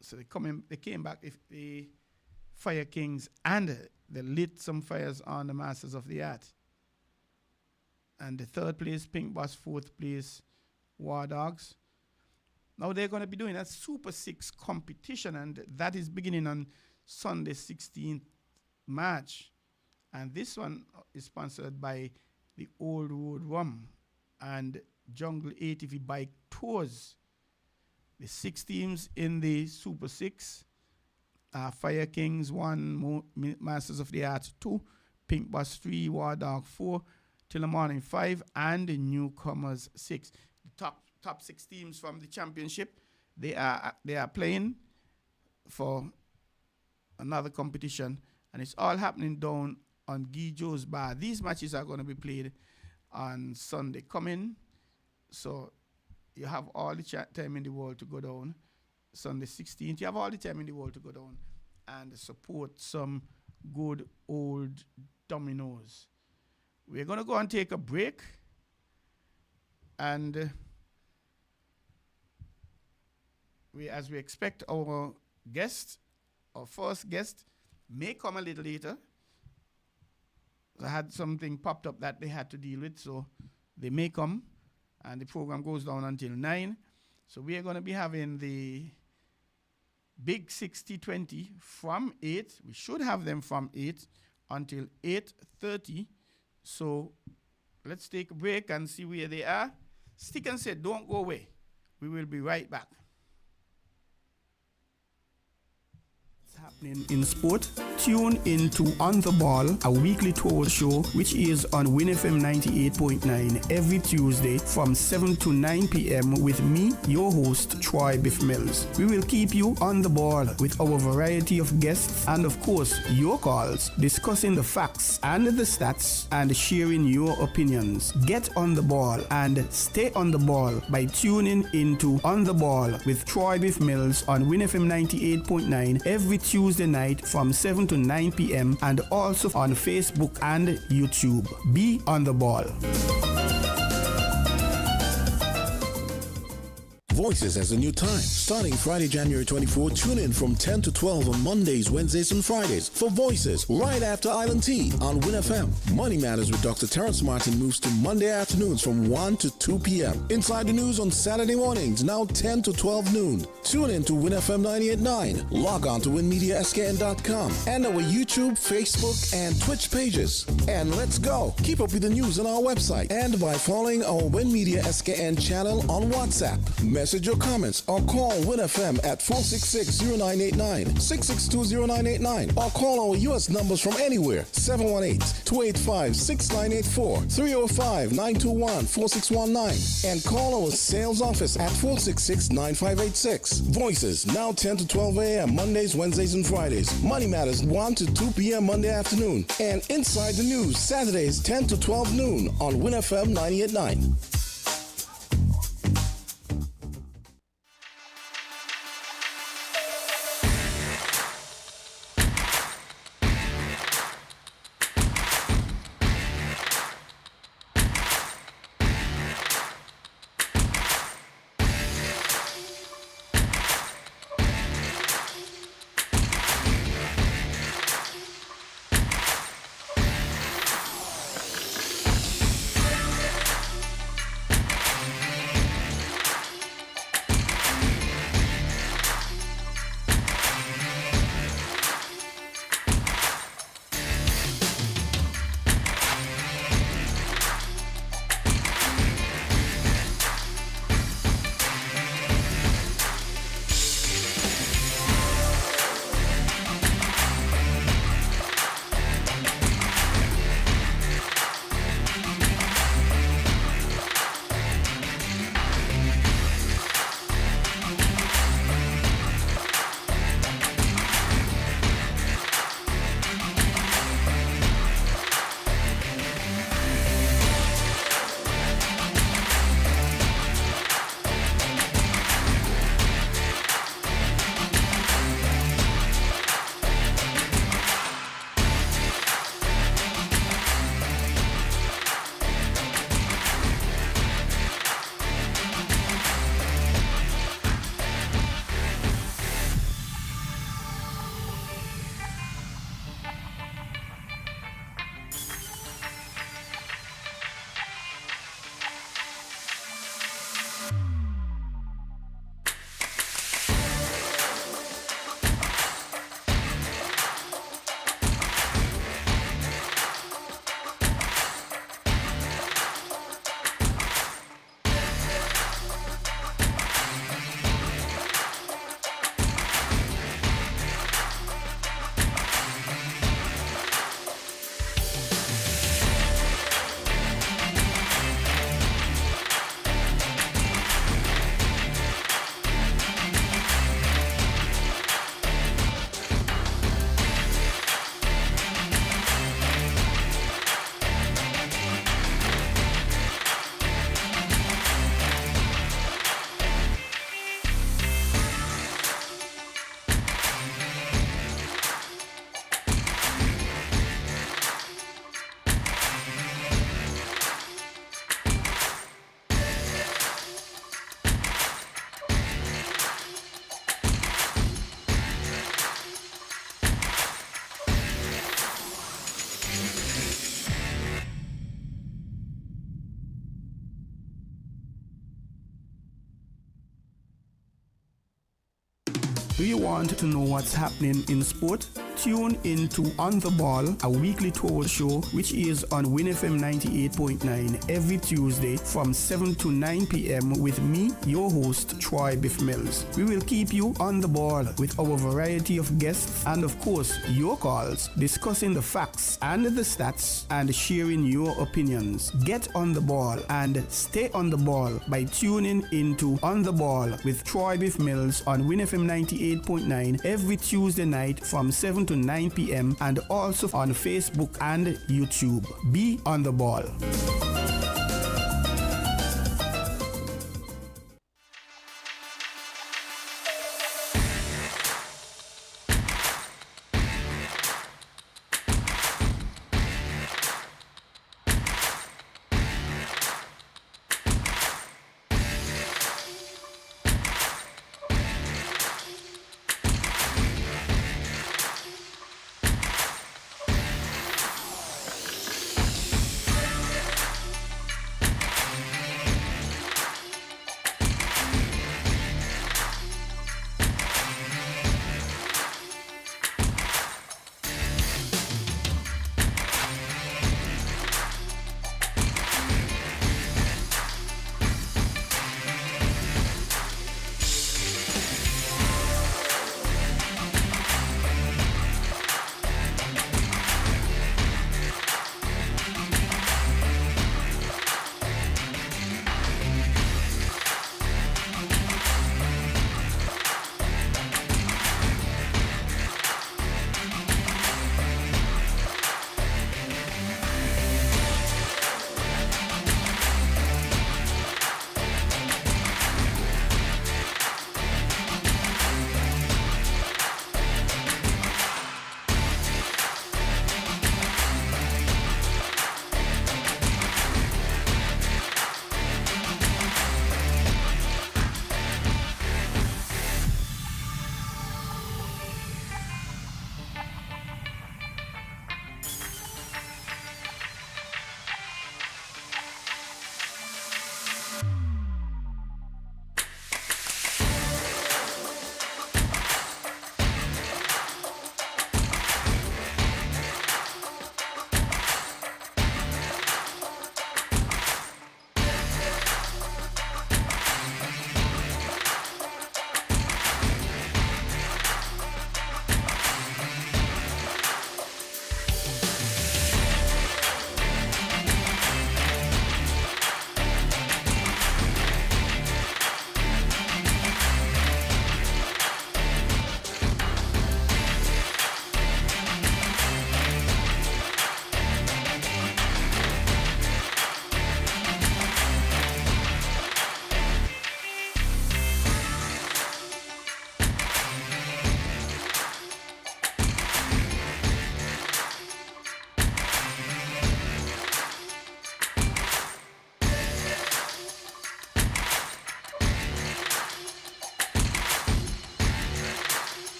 So they came back if the Fire Kings and they lit some fires on the Masters of the Art. And the 3rd place, Pink Boss, 4th place, War Dogs. Now they're going to be doing a Super 6 competition, and that is beginning on Sunday, 16th March. And this one is sponsored by the Old Road Rum and Jungle ATV Bike Tours. The 6 teams in the Super 6 are Fire Kings 1, Masters of the Arts 2, Pink Boss 3, War Dog 4, Till the Morning 5, and the Newcomers 6. The top 6 teams from the championship, they are playing for another competition, and it's all happening down on Guijo's Bar. These matches are going to be played on Sunday coming, so you have all the time in the world to go down. Sunday 16th, you have all the time in the world to go down and support some good old dominoes. We're going to go and take a break, and as we expect our first guest may come a little later. I had something popped up that they had to deal with, so they may come, and the program goes down until 9. So we are going to be having the Big 60-20 from 8. We should have them from 8 until 8:30. So let's take a break and see where they are. Stick and say, don't go away. We will be right back. Happening in sport, tune into On the Ball, a weekly tour show which is on WINN FM 98.9 every Tuesday from 7 to 9 p.m. with me, your host, Troy Bif Mills. We will keep you on the ball with our variety of guests and, of course, your calls, discussing the facts and the stats and sharing your opinions. Get on the ball and stay on the ball by tuning into On the Ball with Troy Bif Mills on WINN FM 98.9 every Tuesday night from 7 to 9 p.m. and also on Facebook and YouTube. Be on the ball. Voices has a new time. Starting Friday, January 24, tune in from 10 to 12 on Mondays, Wednesdays, and Fridays for Voices right after Island Tea on WINN FM. Money Matters with Dr. Terrence Martin moves to Monday afternoons from 1 to 2 p.m. Inside the News on Saturday mornings, now 10 to 12 noon. Tune in to WINN FM 98.9. Log on to winmediaskn.com and our YouTube, Facebook, and Twitch pages. And let's go. Keep up with the news on our website and by following our WINN Media SKN channel on WhatsApp. Message your comments or call WINN FM at 466-0989, 662-0989, or call our U.S. numbers from anywhere, 718-285-6984, 305-921-4619, and call our sales office at 466-9586. Voices, now 10 to 12 a.m. Mondays, Wednesdays, and Fridays. Money Matters, 1 to 2 p.m. Monday afternoon. And Inside the News, Saturdays, 10 to 12 noon on WINN FM 98.9. Do you want to know what's happening in sport? Tune in to On the Ball, a weekly tour show which is on WINN FM 98.9 every Tuesday from 7 to 9 p.m. with me, your host, Troy Bif Mills. We will keep you on the ball with our variety of guests and, of course, your calls, discussing the facts and the stats and sharing your opinions. Get on the ball and stay on the ball by tuning into On the Ball with Troy Bif Mills on WINN FM 98.9 every Tuesday night from 7 to 9 p.m. and also on Facebook and YouTube. Be on the ball.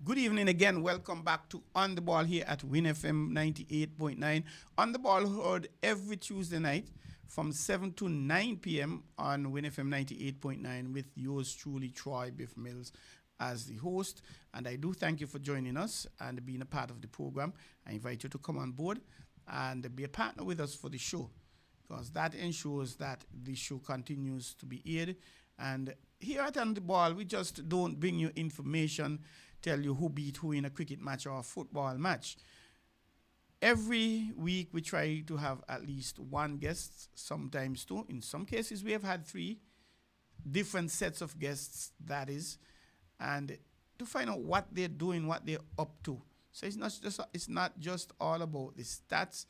Good evening again. Welcome back to On the Ball here at WINN FM 98.9. On the Ball heard every Tuesday night from 7 to 9 p.m. on WINN FM 98.9 with yours truly, Troy Bif Mills, as the host. And I do thank you for joining us and being a part of the program. I invite you to come on board and be a partner with us for the show, because that ensures that the show continues to be aired. And here at On the Ball, we just don't bring you information, tell you who beat who in a cricket match or a football match. Every week we try to have at least one guest, sometimes two. In some cases we have had three different sets of guests, that is, and to find out what they're doing, what they're up to. So it's not just all about the stats,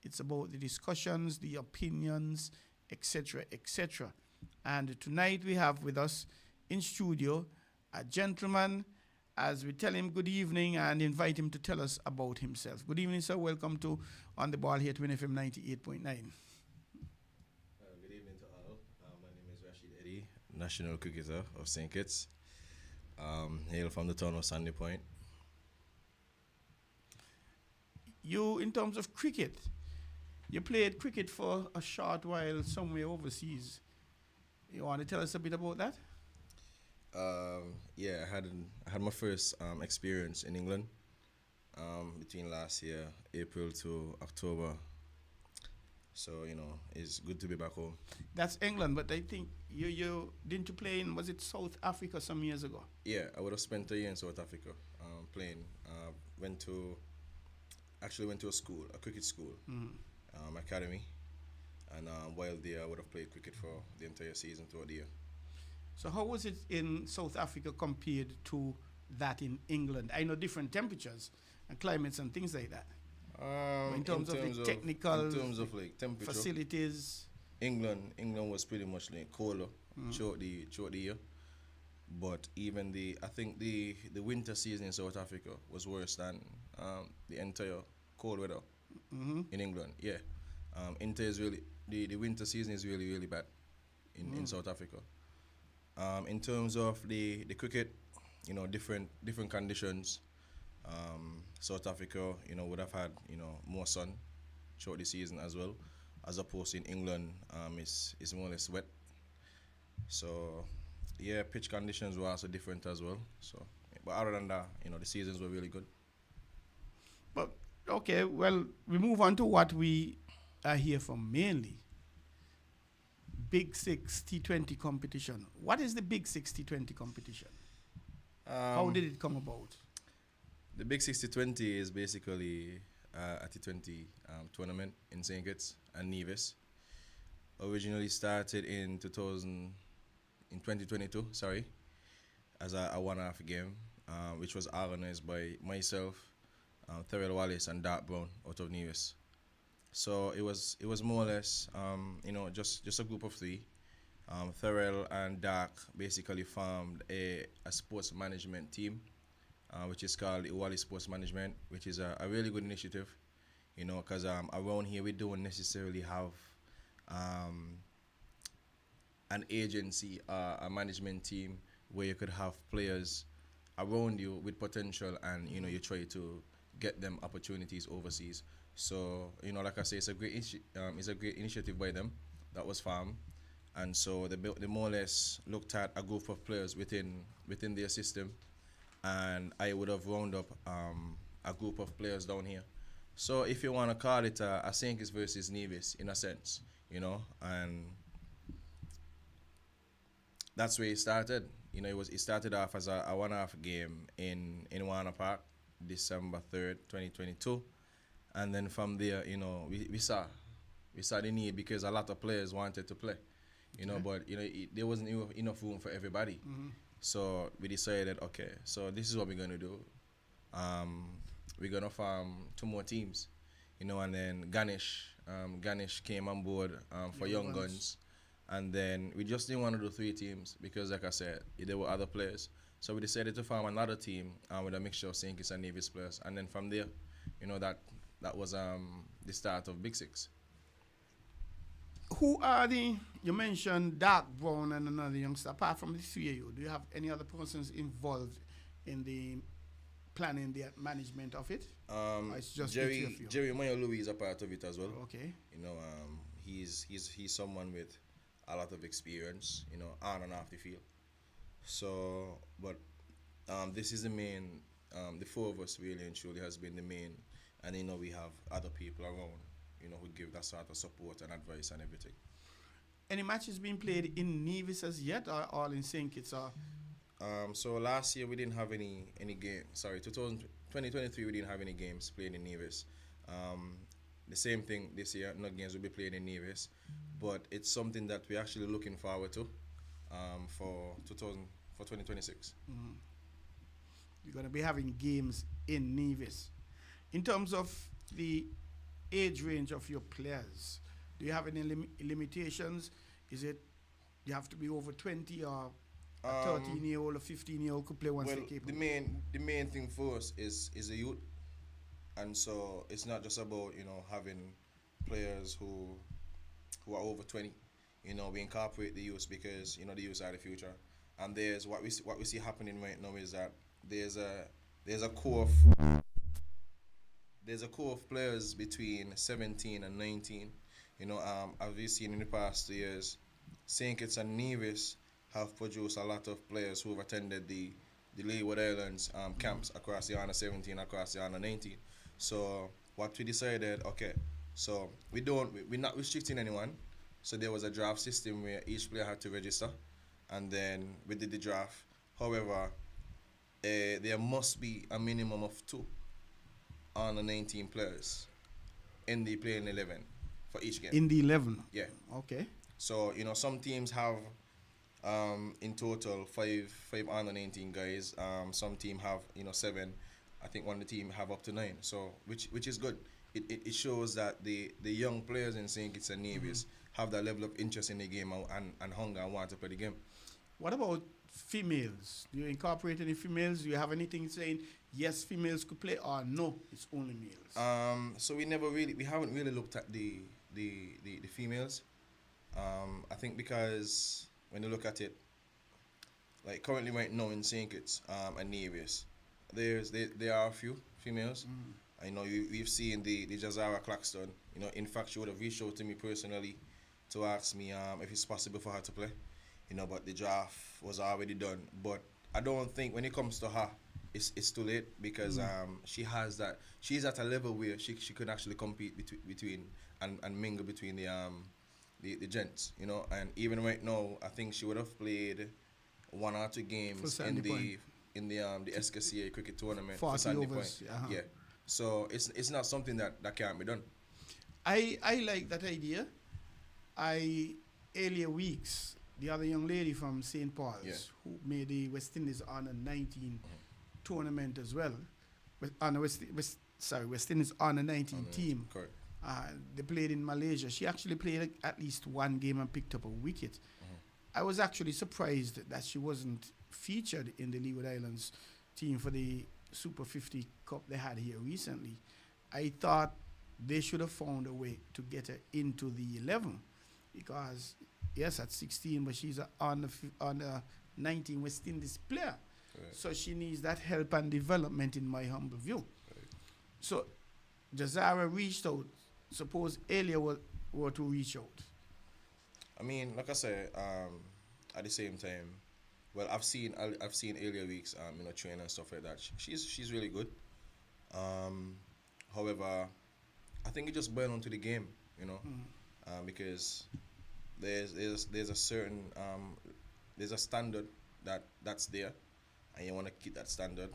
it's about the discussions, the opinions, etc., etc. And tonight we have with us in studio a gentleman, as we tell him good evening and invite him to tell us about himself. Good evening, sir. Welcome to On the Ball here at WINN FM 98.9. Good evening to all. My name is Rashid Eddy, national cricketer of St. Kitts. Hail from the town of Sandy Point. You, in terms of cricket, you played cricket for a short while somewhere overseas. You want to tell us a bit about that? Yeah, I had my first experience in England between last year, April to October. So, it's good to be back home. That's England, but I think you didn't you play in, was it South Africa some years ago? Yeah, I would have spent a year in South Africa playing. Went to a school, a cricket school, academy. And while there, I would have played cricket for the entire season throughout the year. So how was it in South Africa compared to that in England? I know different temperatures and climates and things like that. In terms of like temperature, facilities, England was pretty much like colder throughout the year. But even I think the winter season in South Africa was worse than the entire cold weather in England. Yeah, the winter season is really, really bad in South Africa. In terms of the cricket, different conditions. South Africa, would have had, more sun throughout the season as well, as opposed to in England, is more or less wet. So, yeah, pitch conditions were also different as well. So, but other than that, the seasons were really good. But okay, well, we move on to what we are here for mainly. Big Six T20 competition. What is the Big Six T20 competition? How did it come about? The Big 60-20 is basically a T20 tournament in St. Kitts and Nevis. Originally started in 2022, as a one-half game, which was organized by myself, Thurell Wallace and Dark Brown out of Nevis. So it was more or less, just a group of three. Thurell and Dark basically formed a sports management team, which is called the Wally Sports Management, which is a really good initiative, because around here we don't necessarily have an agency, a management team where you could have players around you with potential and, you try to get them opportunities overseas. So, like I say, it's a great initiative by them that was formed. And so they more or less looked at a group of players within their system, and I would have round up a group of players down here. So if you want to call it a St. Kitts versus Nevis in a sense, and that's where it started. It started off as a one-half game in Warner Park, December 3rd, 2022, and then from there, we saw the need because a lot of players wanted to play, but there wasn't enough room for everybody. So we decided, okay, so this is what we're gonna do. We're gonna form 2 more teams, and then Ganesh came on board for Young Guns. And then we just didn't want to do 3 teams because, like I said, there were other players. So we decided to form another team with a mixture of St. Kitts and Nevis players. And then from there, that was the start of Big Six. Who are you mentioned Dark Brown and another youngster, apart from the 3 of you, do you have any other persons involved in the planning, the management of it? It's just Jerry Mayo Louis is a part of it as well. Okay. He's someone with a lot of experience, on and off the field. So, but this is the main, the 4 of us really and truly has been the main, and we have other people around, who give that sort of support and advice and everything. Any matches being played in Nevis as yet, or all in St. Kitts? So last year we didn't have any games. Sorry, 2023 we didn't have any games played in Nevis. The same thing this year, no games will be played in Nevis, but it's something that we're actually looking forward to for 2026. You're going to be having games in Nevis. In terms of the age range of your players, do you have any limitations? Is it you have to be over 20 or a 13-year-old or 15-year-old could play once they're capable? The main thing for us is the youth. And so it's not just about, having players who are over 20. We incorporate the youth because, the youth are the future. And there's what we see happening right now is that there's a core of players between 17 and 19. As we've seen in the past 2 years, St. Kitts and Nevis have produced a lot of players who have attended the Leeward Islands camps across the under 17, across the under 19. So what we decided, okay, so we're not restricting anyone. So there was a draft system where each player had to register, and then we did the draft. However, there must be a minimum of 2 under 19 players in the playing 11 for each game. In the 11? Yeah. Okay. So, some teams have in total five under 19 guys. Some team have 7. I think one of the team have up to 9. So which is good. It shows that the young players in St. Kitts and Nevis have that level of interest in the game and hunger and want to play the game. What about females? Do you incorporate any females? Do you have anything saying yes, females could play, or no, it's only males? So we haven't really looked at the females. I think because when you look at it, like currently right now in St. Kitts and Nevis, there are a few females. I know we've seen the Jazara Claxton. In fact, she would have reached out to me personally to ask me if it's possible for her to play. But the draft was already done. But I don't think when it comes to her, it's too late because she's at a level where she could actually compete between and mingle between the gents, and even right now I think she would have played 1 or 2 games in the SKCA cricket tournament for Sandy Point. Yeah. So it's not something that can't be done. I like that idea. Earlier weeks, the other young lady from St. Paul's who made the West Indies Under 19 tournament as well. West Indies Under 19 team. Correct. They played in Malaysia. She actually played at least 1 game and picked up a wicket. I was actually surprised that she wasn't featured in the Leeward Islands team for the Super 50 Cup they had here recently. I thought they should have found a way to get her into the 11 because, yes, at 16, but she's on the 19 West Indies player. Right. So she needs that help and development in my humble view. Right. So Jazara reached out. Suppose Elia were to reach out. I mean, like I said, at the same time, well, I've seen Elia Weeks, train and stuff like that. She's really good. However, I think it just boils down to the game, because there's a certain there's a standard that's there, and you want to keep that standard.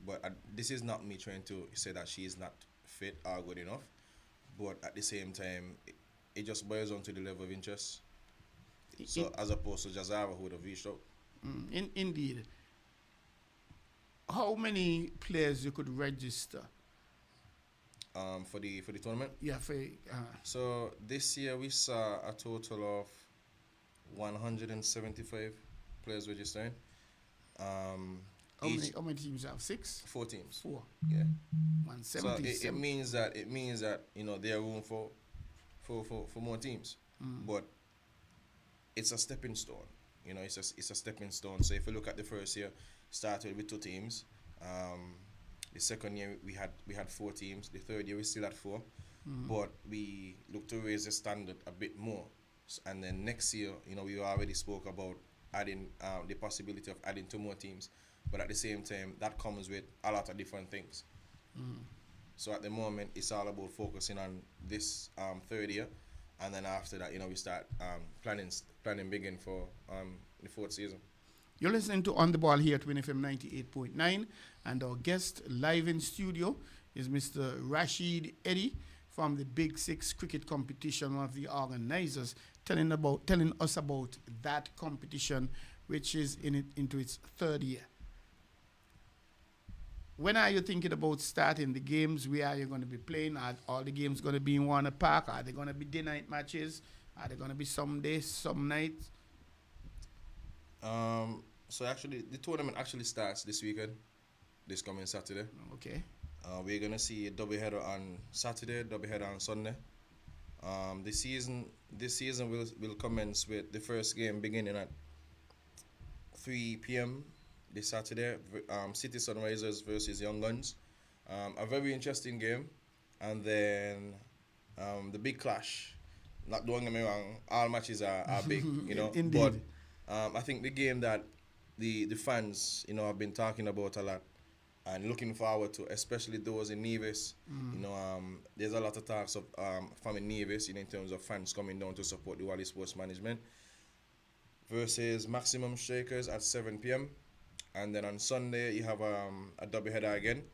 But this is not me trying to say that she is not fit or good enough. But at the same time, it just boils down to the level of interest. So as opposed to Jazara, who would have reached out. Indeed. How many players you could register? For the tournament? Yeah, So this year we saw a total of 175 players registering. How many teams you have? 6? 4 teams. 4. Yeah. 170. So it means that there are room for more teams. But it's a stepping stone. It's a stepping stone. So if you look at the first year, started with 2 teams. The second year we had 4 teams. The third year we still had 4. But we look to raise the standard a bit more. And then next year, we already spoke about adding the possibility of adding 2 more teams. But at the same time, that comes with a lot of different things. So at the moment, it's all about focusing on this third year. And then after that, we start planning big for the 4th season. You're listening to On The Ball here at WINN FM 98.9. And our guest live in studio is Mr. Rashid Eddy from the Big 6 cricket competition, one of the organizers, telling us about that competition, which is into its 3rd year. When are you thinking about starting the games? Where are you going to be playing? Are all the games going to be in Warner Park? Are they going to be day-night matches? Are they going to be some days, some nights? So actually, the tournament actually starts this weekend, this coming Saturday. Okay. We're going to see a doubleheader on Saturday, doubleheader on Sunday. This season will commence with the first game beginning at 3 p.m. this Saturday, City Sunrisers versus Young Guns. A very interesting game. And then the big clash. Don't get me wrong, all matches are big, Indeed. But I think the game that the fans, have been talking about a lot and looking forward to, especially those in Nevis. There's a lot of talks of from in Nevis, in terms of fans coming down to support the Wally Sports Management versus Maximum Strikers at 7 p.m. And then on Sunday, you have a doubleheader again.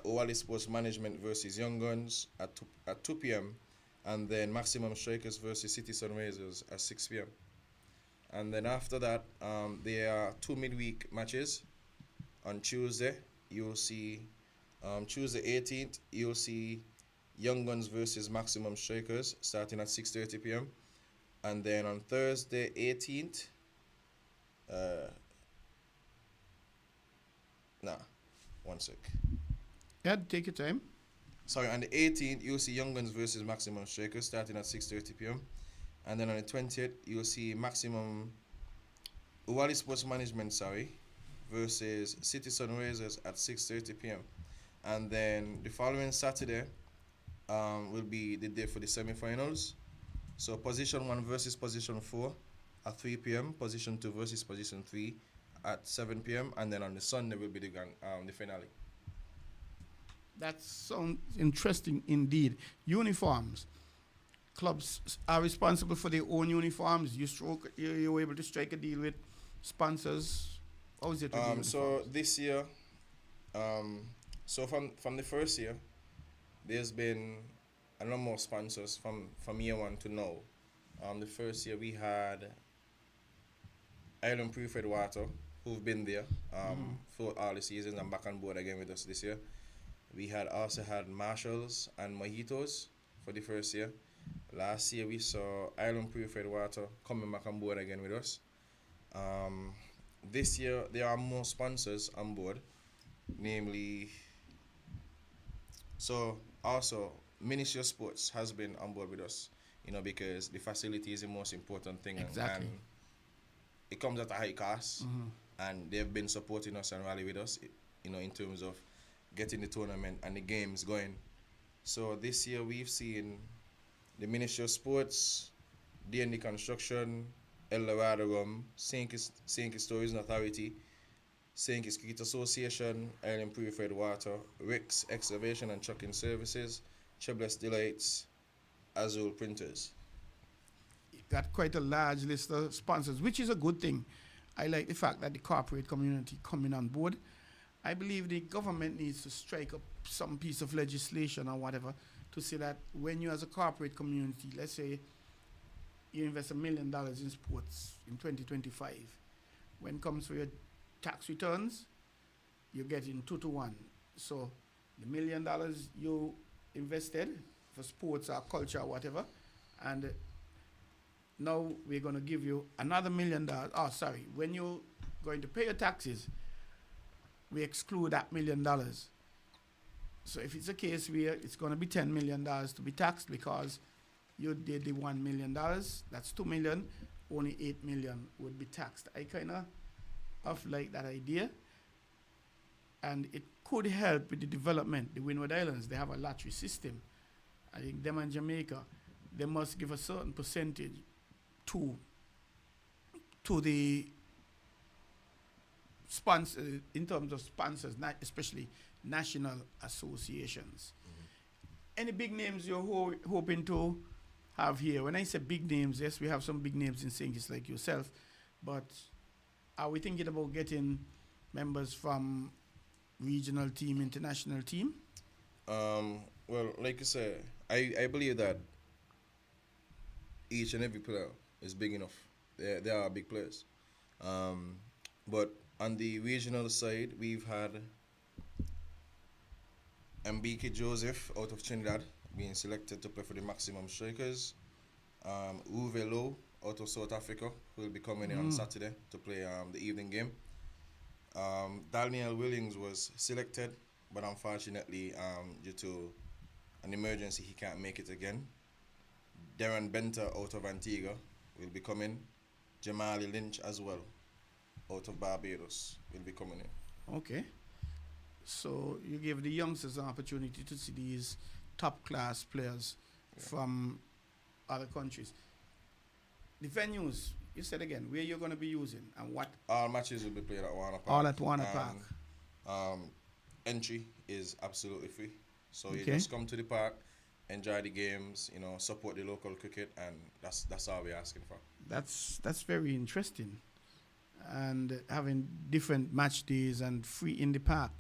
Wally Sports Management versus Young Guns at 2 p.m. And then Maximum Strikers versus City Sunrisers at 6 p.m. And then after that, there are 2 midweek matches. On Tuesday, you'll see, Tuesday 18th, you'll see Young Guns versus Maximum Strikers starting at 6:30 p.m. And then on Thursday 18th, one sec. Yeah, take your time. Sorry, on the 18th, you'll see Young Guns versus Maximum Strikers starting at 6:30 p.m. And then on the 20th, you'll see Wally Sports Management, versus City Sunrisers at 6:30 p.m. And then the following Saturday will be the day for the semi-finals. So Position 1 versus Position 4 at 3 p.m. Position 2 versus Position 3 at 7 p.m. And then on the Sunday will be the finale. That sounds interesting indeed. Uniforms. Clubs are responsible for their own uniforms. You're able to strike a deal with sponsors. How is it? So this year, so from the first year, there's been a lot more sponsors from year one to now. The first year we had Island Purified Water, who've been there for all the seasons and back on board again with us this year. We also had Marshalls and Mojitos for the first year. Last year we saw Island Purified Water coming back on board again with us. This year there are more sponsors on board, namely, so also Ministry of Sports has been on board with us, because the facility is the most important thing. Exactly. And it comes at a high cost, and they've been supporting us and rally with us, in terms of getting the tournament and the games going. So this year we've seen the Ministry of Sports, D&D Construction, El Dorado Rum, St. Kitts Tourism Authority, St. Kitts Cricket Association, Island Purified Water, Rick's Excavation and Trucking Services, Chebless Delights, Azul Printers. Got quite a large list of sponsors, which is a good thing. I like the fact that the corporate community coming on board. I believe the government needs to strike up some piece of legislation or whatever to say that when you as a corporate community, let's say you invest $1 million in sports in 2025, when it comes for your tax returns, you're getting 2 to 1. So the $1 million you invested for sports or culture or whatever, and now we're going to give you another $1 million. When you're going to pay your taxes, we exclude that $1 million. So if it's a case where it's going to be $10 million to be taxed because you did the $1 million, that's $2 million, only $8 million would be taxed. I kind of like that idea, and it could help with the development. The Windward Islands, they have a lottery system. I think them and Jamaica, they must give a certain percentage to the sponsor, in terms of sponsors, not especially national associations. Any big names you're hoping to have here? When I say big names, yes, we have some big names in St. Kitts like yourself, but are we thinking about getting members from regional team, international team? Well, like you say, I believe that each and every player is big enough. They are big players. But on the regional side, we've had Mbiki Joseph out of Trinidad being selected to play for the Maximum Strikers. Uwe Lowe out of South Africa who will be coming in on Saturday to play the evening game. Daniel Willings was selected, but unfortunately, due to an emergency, he can't make it again. Darren Benter out of Antigua will be coming. Jamali Lynch as well, out of Barbados, will be coming in. Okay. So you give the youngsters an opportunity to see these top-class players from other countries. The venues, You said again, where you're going to be using and what? All matches will be played at Warner Park. All at Warner Park. Entry is absolutely free. So you just come to the park, enjoy the games, support the local cricket, and that's all we're asking for. That's very interesting. And having different match days and free in the park,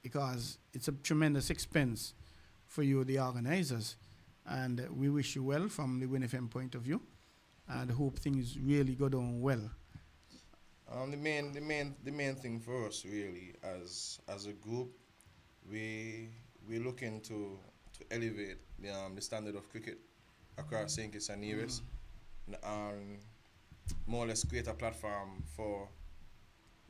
because it's a tremendous expense for you, the organizers. And we wish you well from the WINN FM point of view, and hope things really go down well. The main thing for us really as a group, we're looking to elevate the standard of cricket across St. Kitts and Nevis, and more or less create a platform for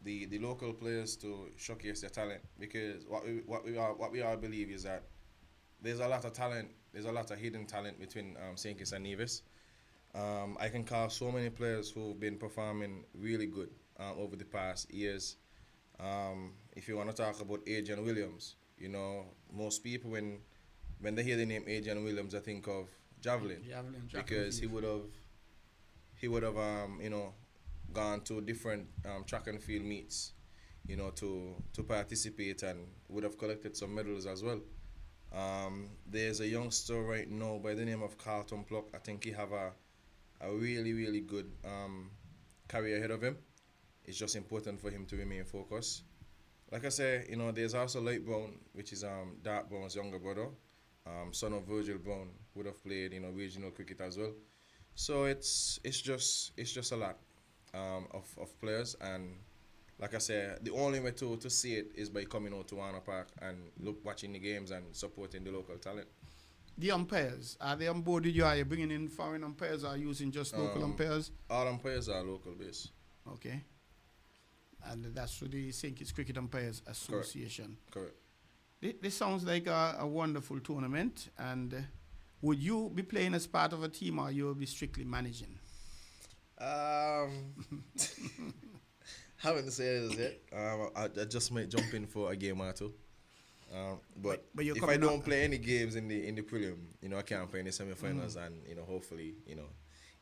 the local players to showcase their talent. Because what we all believe is that there's a lot of talent, there's a lot of hidden talent between St. Kitts and Nevis. I can call so many players who've been performing really good over the past years. If you want to talk about Adrian Williams, most people when they hear the name Adrian Williams, I think of javelin because he would have gone to different track and field meets, to participate, and would have collected some medals as well. There's a youngster right now by the name of Carlton Pluck. I think he have a really, really good career ahead of him. It's just important for him to remain focused. Like I say, there's also Light Brown, which is Dark Brown's younger brother, son of Virgil Brown, would have played regional cricket as well. So it's just a lot of players, and like I say, the only way to see it is by coming out to Warner Park and watching the games and supporting the local talent. The umpires, are they on board with you? Are you bringing in foreign umpires, or are you using just local umpires? All umpires are local based. Okay. And that's for the St. Kitts Cricket Umpires Association. Correct. This sounds like a wonderful tournament. And would you be playing as part of a team, or you'll be strictly managing? Haven't said it yet. I just might jump in for a game or two. But if I don't play any games in the prelim, I can't play in the semi-finals, and hopefully,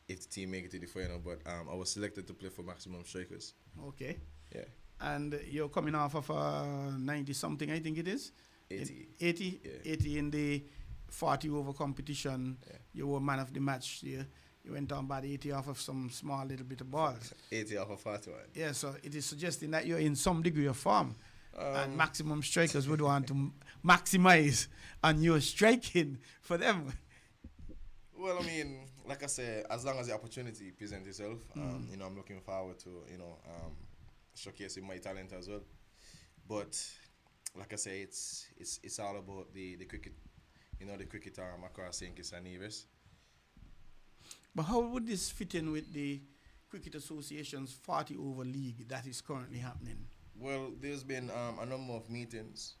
if the team make it to the final. But I was selected to play for Maximum Strikers. Okay. Yeah. And you're coming off of 90-something, I think it is? 80. 80? Yeah. 80 in the 40-over competition. Yeah. You were man of the match. You went on about 80 off of some small little bit of balls. 80 off of 41. Yeah, so it is suggesting that you're in some degree of form. And Maximum Strikers would want to maximize on your striking for them. Well, I mean, like I said, as long as the opportunity presents itself, I'm looking forward to, showcasing my talent as well. But like I say, it's all about the cricket, the cricket across St. Kitts and Nevis. But how would this fit in with the Cricket Association's 40-over league that is currently happening? Well, there's been a number of meetings,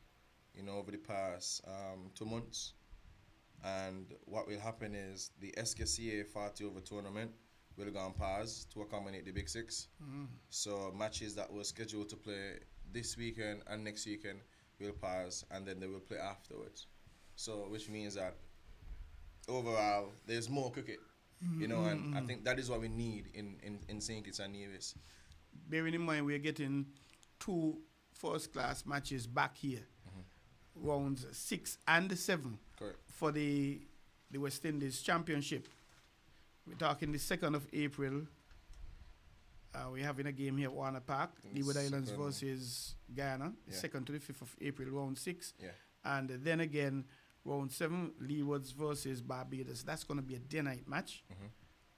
over the past 2 months. And what will happen is the SKCA 40-over tournament will go on pause to accommodate the Big Six. So matches that were scheduled to play this weekend and next weekend will pause, and then they will play afterwards. So which means that overall there's more cricket, and I think that is what we need in St. Kitts and Nevis. Bearing in mind we're getting 2 first-class matches back here, rounds 6 and 7. Correct. For the West Indies Championship. We're talking the 2nd of April. We're having a game here at Warner Park. Leeward Islands versus Guyana. 2nd to the 5th of April, round 6. Yeah. And then again, round 7, Leewards versus Barbados. That's going to be a day-night match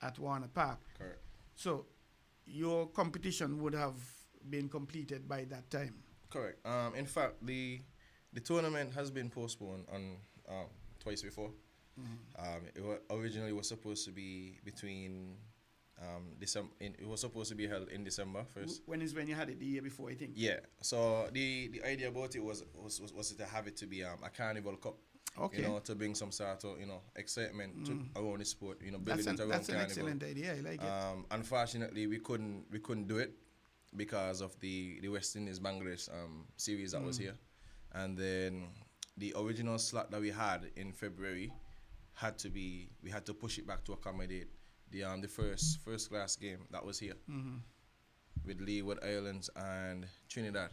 at Warner Park. Correct. So your competition would have been completed by that time. Correct. In fact, the tournament has been postponed on twice before. Originally, it was supposed to be between December. It was supposed to be held in December first. When you had it the year before, I think. Yeah. So the idea about it was to have it to be a Carnival Cup. Okay. To bring some sort of excitement to around the sport. Building it around Carnival. That's an excellent idea. I like it. Unfortunately, we couldn't do it because of the West Indies Bangladesh series that was here, and then the original slot that we had in February we had to push it back to accommodate the first class game that was here with Leeward Islands and Trinidad.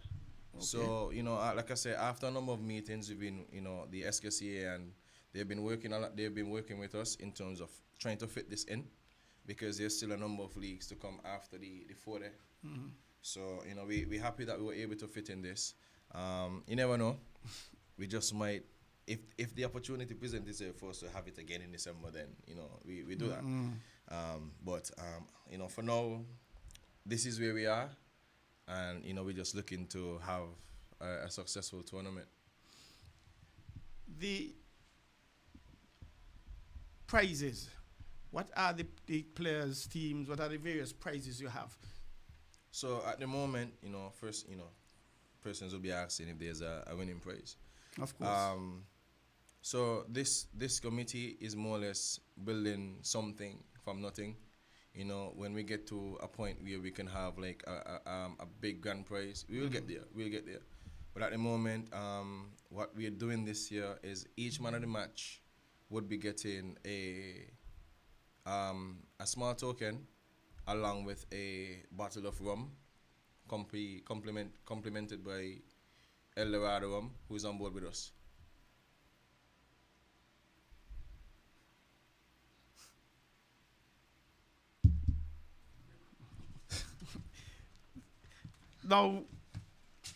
Okay. So like I said, after a number of meetings, we've been the SKCA, and they've been working a lot. They've been working with us in terms of trying to fit this in, because there's still a number of leagues to come after the 40. So we're happy that we were able to fit in this. You never know, we just might, if the opportunity presents itself for us to have it again in December, then we do that. But for now, this is where we are, and we're just looking to have a successful tournament. The prizes. What are the players' teams? What are the various prizes you have? So at the moment, first, persons will be asking if there's a winning prize. Of course. So this committee is more or less building something from nothing. When we get to a point where we can have like a big grand prize, we will get there. We'll get there. But at the moment, what we are doing this year is each man of the match would be getting a small token along with a bottle of rum, complemented by El Dorado Rum, who is on board with us. Now,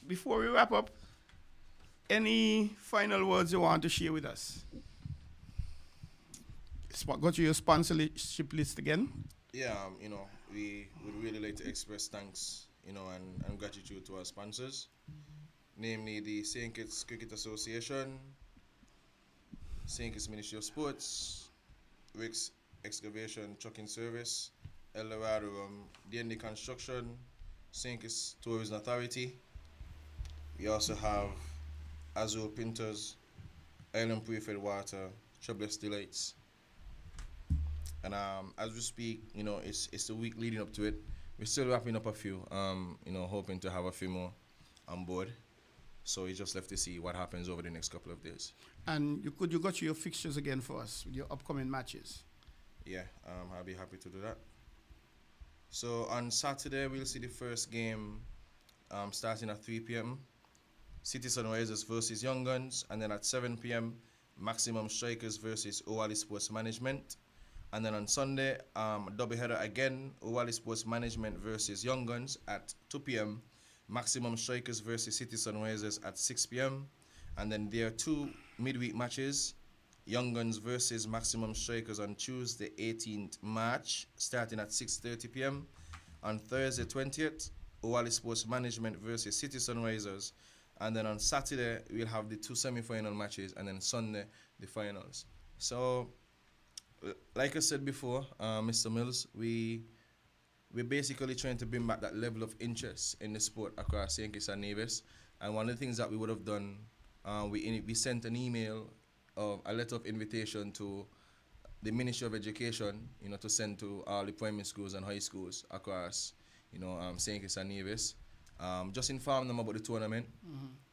before we wrap up, any final words you want to share with us? Go to your sponsorship list again. Yeah, we would really like to express thanks, and gratitude to our sponsors, namely the St. Kitts Cricket Association, St. Kitts Ministry of Sports, Rick's Excavation Trucking Service, El Dorado D&D Construction, St. Kitts Tourism Authority. We also have Azul Printers, Island Purified Water, Troublous Delights. And as we speak, it's the week leading up to it. We're still wrapping up a few, hoping to have a few more on board. So we just left to see what happens over the next couple of days. And you got your fixtures again for us with your upcoming matches? Yeah, I'll be happy to do that. So on Saturday, we'll see the first game starting at 3 p.m. City Sunrisers versus Young Guns. And then at 7 p.m., Maximum Strikers versus Owali Sports Management. And then on Sunday, doubleheader again, Owali Sports Management versus Young Guns at 2 p.m. Maximum Strikers versus City Sunrisers at 6 p.m. And then there are two midweek matches, Young Guns versus Maximum Strikers on Tuesday, 18th March, starting at 6:30 p.m. On Thursday, 20th, Owali Sports Management versus City Sunrisers. And then on Saturday, we'll have the two semi-final matches, and then Sunday, the finals. So, like I said before, Mr. Mills, we're basically trying to bring back that level of interest in the sport across St. Kitts and Nevis. And one of the things that we would have done, we sent an email, a letter of invitation to the Ministry of Education, to send to all the primary schools and high schools across, St. Kitts and Nevis. Just inform them about the tournament,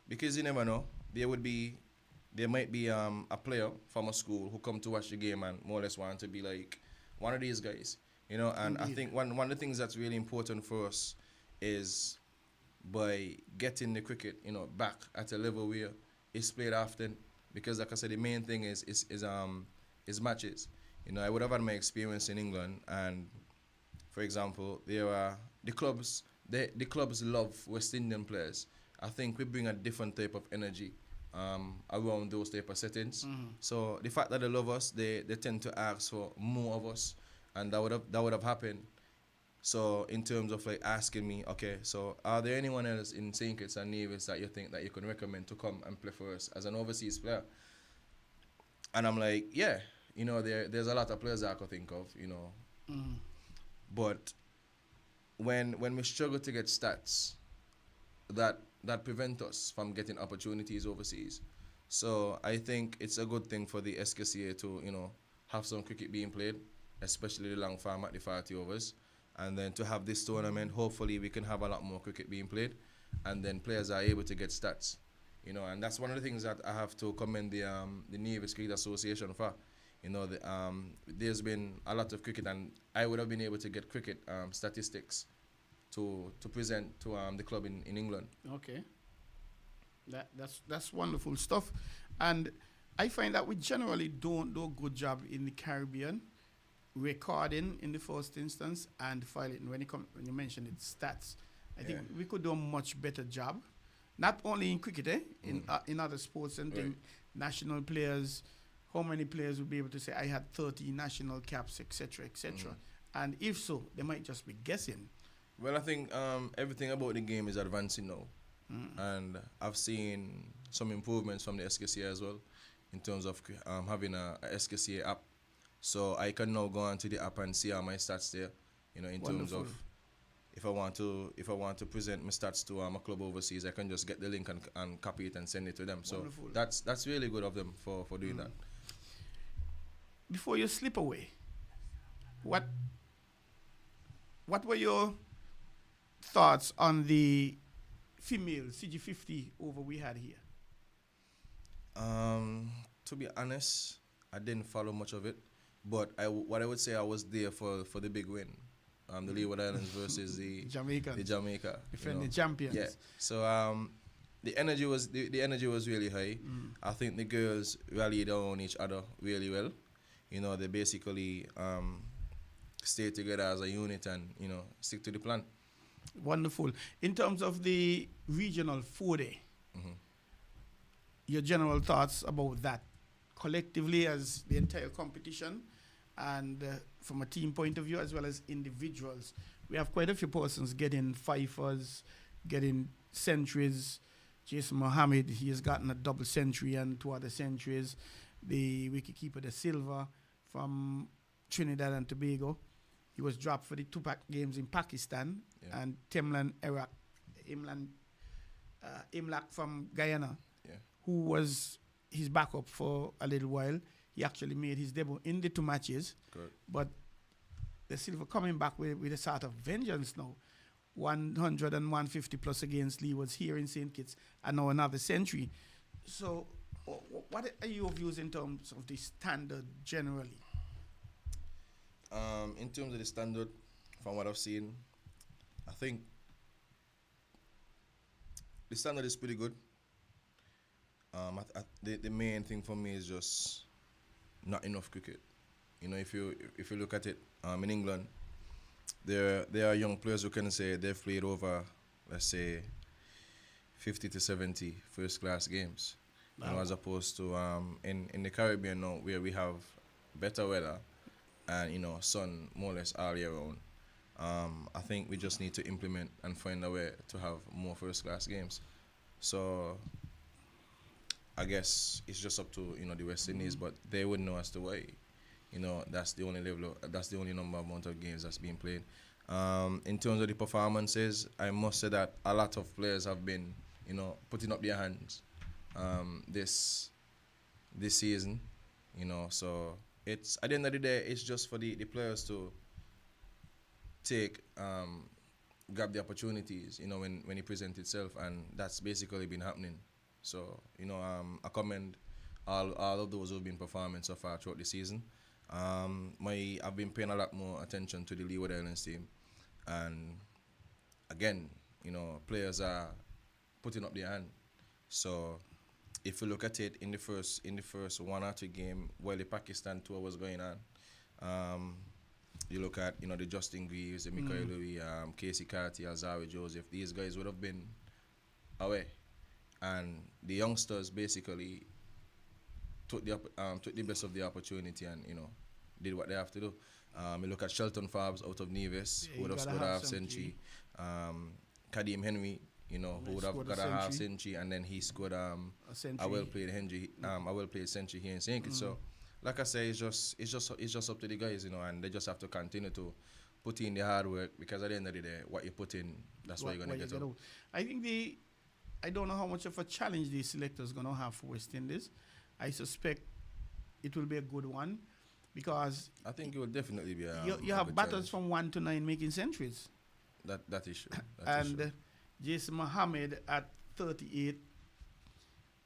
because you never know, there might be a player from a school who come to watch the game and more or less want to be like one of these guys, And indeed. I think one of the things that's really important for us is by getting the cricket, back at a level where it's played often, because like I said, the main thing is matches. I would have had my experience in England, and for example, there are the clubs love West Indian players. I think we bring a different type of energy around those type of settings. So the fact that they love us, they tend to ask for more of us, and that would have happened. So in terms of like asking me, okay, so are there anyone else in St. Kitts and Nevis that you think that you can recommend to come and play for us as an overseas player? And I'm like, yeah, there's a lot of players I could think of, But when we struggle to get stats, that prevent us from getting opportunities overseas. So I think it's a good thing for the SKCA to, have some cricket being played, especially the long format, the 40 overs. And then to have this tournament, hopefully we can have a lot more cricket being played, and then players are able to get stats. And that's one of the things that I have to commend the Nevis Cricket Association for. There's been a lot of cricket, and I would have been able to get cricket statistics to present to the club in England. Okay. That's wonderful stuff. And I find that we generally don't do a good job in the Caribbean recording in the first instance and filing. When you mention it, stats, I think we could do a much better job, not only in cricket, in other sports and things, national players. How many players would be able to say I had 30 national caps, etc., etc. And if so, they might just be guessing. Well, I think everything about the game is advancing now, and I've seen some improvements from the SKCA as well, in terms of having a SKCA app. So I can now go onto the app and see all my stats there, in terms of if I want to present my stats to a club overseas, I can just get the link and copy it and send it to them. So that's really good of them for doing that. Before you slip away, what were your thoughts on the female CG50 over we had here? To be honest, I didn't follow much of it, but what I would say, I was there for the big win, the Leeward Islands versus the Jamaica defending champions. Yeah. So the energy was really high. I think the girls rallied on each other really well. They basically stay together as a unit and stick to the plan. Wonderful. In terms of the regional 4-day, your general thoughts about that collectively as the entire competition, and from a team point of view as well as individuals. We have quite a few persons getting fifers, getting centuries. Jason Mohammed, he has gotten a double century and 2 other centuries. The wicketkeeper, the Silva from Trinidad and Tobago, he was dropped for the 2 games in Pakistan, and Timlan Imlak from Guyana, who was his backup for a little while. He actually made his debut in the 2 matches. Good. But the Silver coming back with a sort of vengeance now. 100 and 150 plus against Lee was here in St. Kitts, and now another century. So what are your views in terms of the standard generally? In terms of the standard, from what I've seen, I think the standard is pretty good. The main thing for me is just not enough cricket. If you look at it, in England, there are young players who can say they've played over, let's say, 50 to 70 first-class games. As opposed to in the Caribbean now, where we have better weather and sun more or less all year round. I think we just need to implement and find a way to have more first-class games. So I guess it's just up to the West Indies, but they would know as to why. That's the only amount of games that's being played. In terms of the performances, I must say that a lot of players have been putting up their hands this season. So it's at the end of the day, it's just for the players to grab the opportunities, when it presents itself, and that's basically been happening. So, I commend all of those who've been performing so far throughout the season. I've been paying a lot more attention to the Leeward Islands team, and again, players are putting up their hand. So, if you look at it in the first 1 or 2 game while the Pakistan tour was going on, you look at the Justin Greaves, the Mikael Louis, Casey Carty, Azari Joseph. These guys would have been away, and the youngsters basically took the best of the opportunity and did what they have to do. You look at Shelton Farbs out of Nevis, who would have scored a half century. Kadeem Henry, who would have got a half century, and then he scored a well-played century here in St. Kitts. So, like I say, it's just up to the guys, and they just have to continue to put in the hard work, because at the end of the day, what you put in, that's what you're gonna get out. I think I don't know how much of a challenge the selectors gonna have for West Indies. I suspect it will be a good one, because I think it will definitely be you have batters from 1 to 9 making centuries. That is true. And Jason Mohammed at 38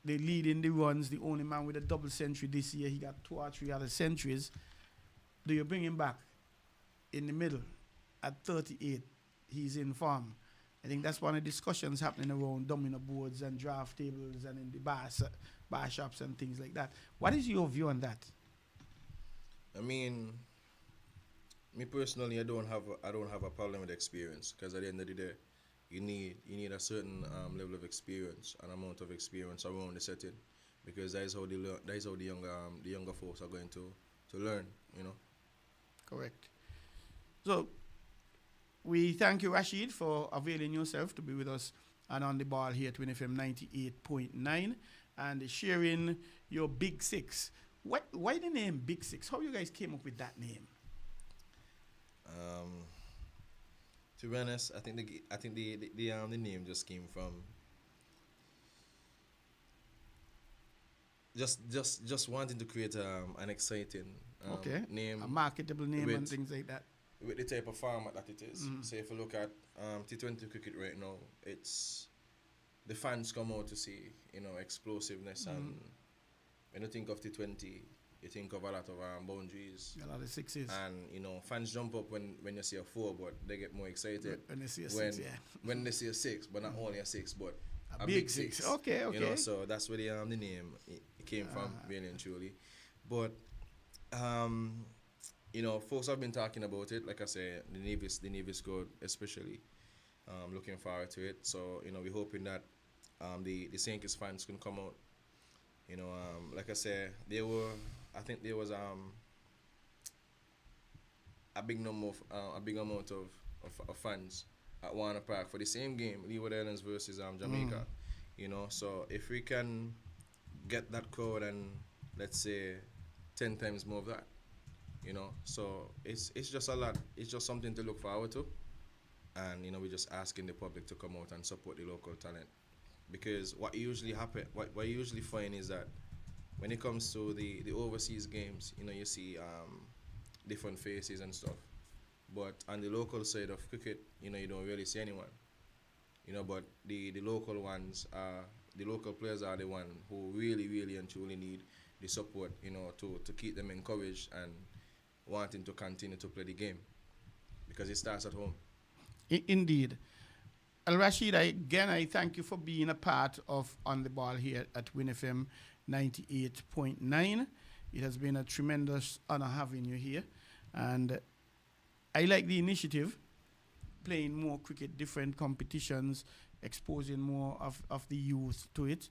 the lead in the runs, the only man with a double century this year. He got 2 or 3 other centuries. Do you bring him back in the middle at 38? He's in form. I think that's one of the discussions happening around domino boards and draft tables and in the bar shops and things like that. What is your view on that? I mean, me personally, I don't have a problem with experience, because at the end of the day, you need a certain level of experience, an amount of experience around the setting, because that is how the younger folks are going to learn, you know. Correct. So we thank you, Rashid, for availing yourself to be with us and on the ball here at WINN FM 98.9 and sharing your Big Six. Why the name Big Six? How you guys came up with that name? To be honest, I think the name just came from just wanting to create an exciting name, a marketable name and things like that. With the type of format that it is. So if you look at T20 cricket right now, it's the fans come out to see, you know, explosiveness, and when you think of T20, you think of a lot of boundaries, a lot of sixes, and you know, fans jump up when you see a 4, but they get more excited when they see a 6. When they see a 6, but not only a 6, but a big six. Okay. You know, so that's where the name it came from, really and truly. But you know, folks have been talking about it. Like I said, the Navy squad especially, looking forward to it. So, you know, we're hoping that the St. Kitts fans can come out. You know, like I said, I think there was a big amount of fans at Warner Park for the same game, Leeward Islands versus Jamaica. You know, so if we can get that crowd and let's say 10 times more of that, you know, so it's just a lot. It's just something to look forward to, and you know, we're just asking the public to come out and support the local talent, because what usually find is that when it comes to the overseas games, you know, you see different faces and stuff, but on the local side of cricket, you know, you don't really see anyone, you know, but the local ones are the local players are the one who really and truly need the support, you know, to keep them encouraged and wanting to continue to play the game, because it starts at home. Indeed. Al-Rashid, I thank you for being a part of On the Ball here at WINN FM 98.9. It has been a tremendous honor having you here, and I like the initiative, playing more cricket, different competitions, exposing more of the youth to it.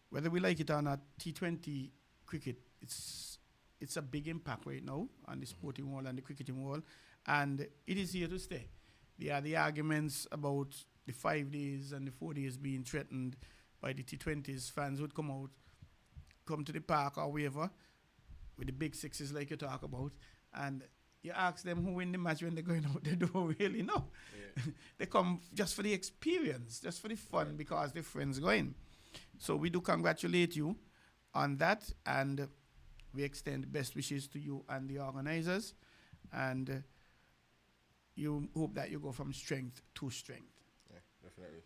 Whether we like it or not, T20 cricket, it's a big impact right now on the sporting world and the cricketing world, and it is here to stay. There are the arguments about the 5 days and the 4 days being threatened by the T20s. Fans would come to the park or wherever with the big sixes like you talk about, and you ask them who win the match when they're going out, they don't really know. Yeah. They come just for the experience, just for the fun, because their friends going. So we do congratulate you on that, and we extend best wishes to you and the organizers, and you hope that you go from strength to strength. Yeah, definitely.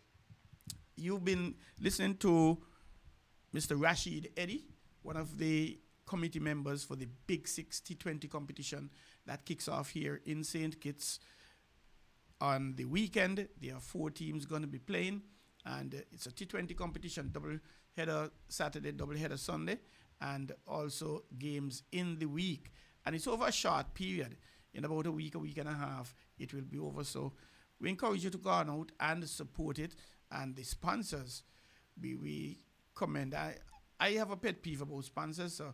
You've been listening to Mr. Rashid Eddy, one of the committee members for the Big Six T20 competition that kicks off here in St. Kitts on the weekend. There are 4 teams going to be playing, and it's a T20 competition, double header Saturday, double header Sunday, and also games in the week. And it's over a short period. In about a week and a half, it will be over. So we encourage you to go on out and support it. And the sponsors, we commend. I have a pet peeve about sponsors, so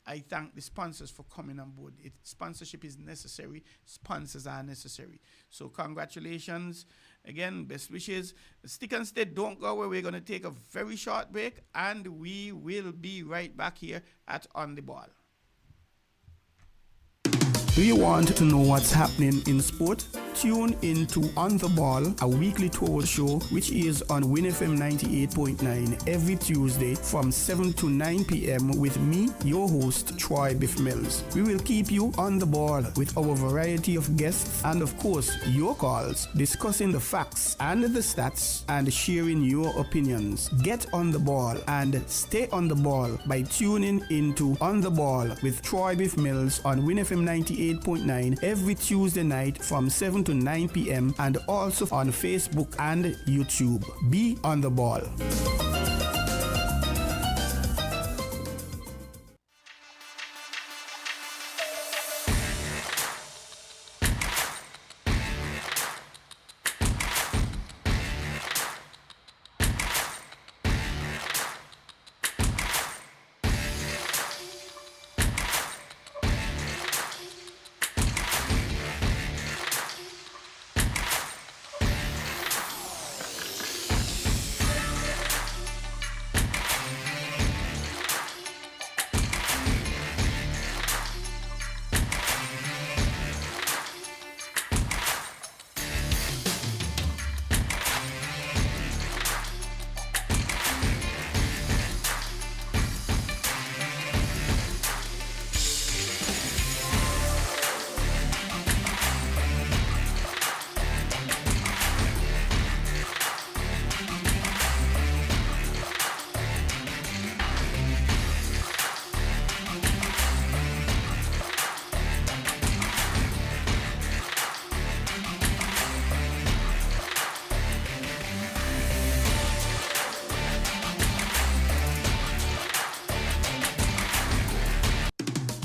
I thank the sponsors for coming on board. Sponsorship is necessary. Sponsors are necessary. So congratulations. Again, best wishes. Stick and stay. Don't go away. We're going to take a very short break, and we will be right back here at On the Ball. Do you want to know what's happening in sport? Tune in to On the Ball, a weekly tour show which is on WINN FM 98.9 every Tuesday from 7 to 9 p.m. with me, your host, Troy Bif Mills. We will keep you on the ball with our variety of guests and, of course, your calls, discussing the facts and the stats and sharing your opinions. Get on the ball and stay on the ball by tuning into On the Ball with Troy Bif Mills on WINN FM 98.9 every Tuesday night from 7 to 9 p.m. and also on Facebook and YouTube. Be on the ball.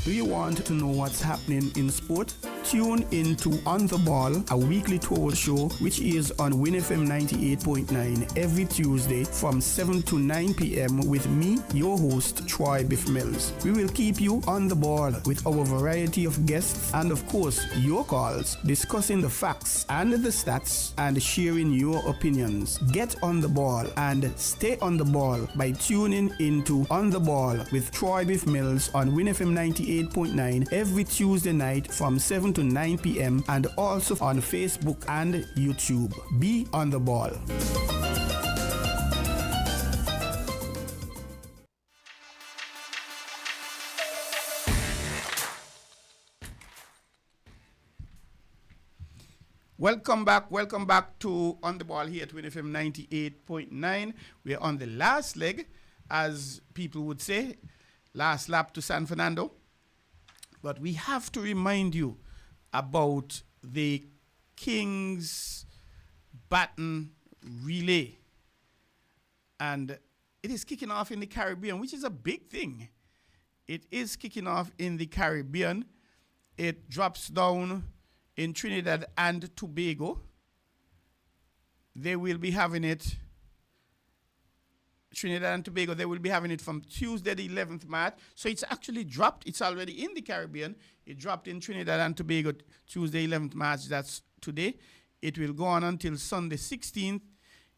Do you want to know what's happening in sport? Tune in to On the Ball, a weekly tour show which is on WINN FM 98.9 every Tuesday from 7 to 9 p.m. with me, your host, Troy Bif Mills. We will keep you on the ball with our variety of guests and, of course, your calls, discussing the facts and the stats and sharing your opinions. Get on the ball and stay on the ball by tuning into On the Ball with Troy Bif Mills on WINN FM 98.9 every Tuesday night from 7 to 9 p.m. and also on Facebook and YouTube. Be on the ball. Welcome back to On the Ball here at WINN FM 98.9. We're on the last leg, as people would say, last lap to San Fernando. But we have to remind you about the King's Baton Relay. And it is kicking off in the Caribbean, which is a big thing. It is kicking off in the Caribbean. It drops down in Trinidad and Tobago. They will be having it, Trinidad and Tobago, they will be having it from Tuesday the 11th March. So it's actually dropped. It's already in the Caribbean. It dropped in Trinidad and Tobago Tuesday 11th March. That's today. It will go on until Sunday 16th.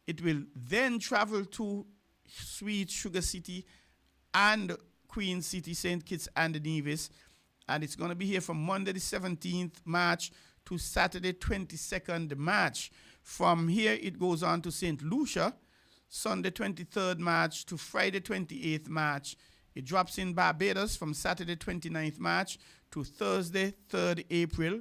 It will then travel to Sweet Sugar City and Queen City, St. Kitts and Nevis. And it's going to be here from Monday the 17th March to Saturday 22nd March. From here, it goes on to St. Lucia, Sunday 23rd March to Friday 28th March. It drops in Barbados from Saturday 29th March to Thursday 3rd April.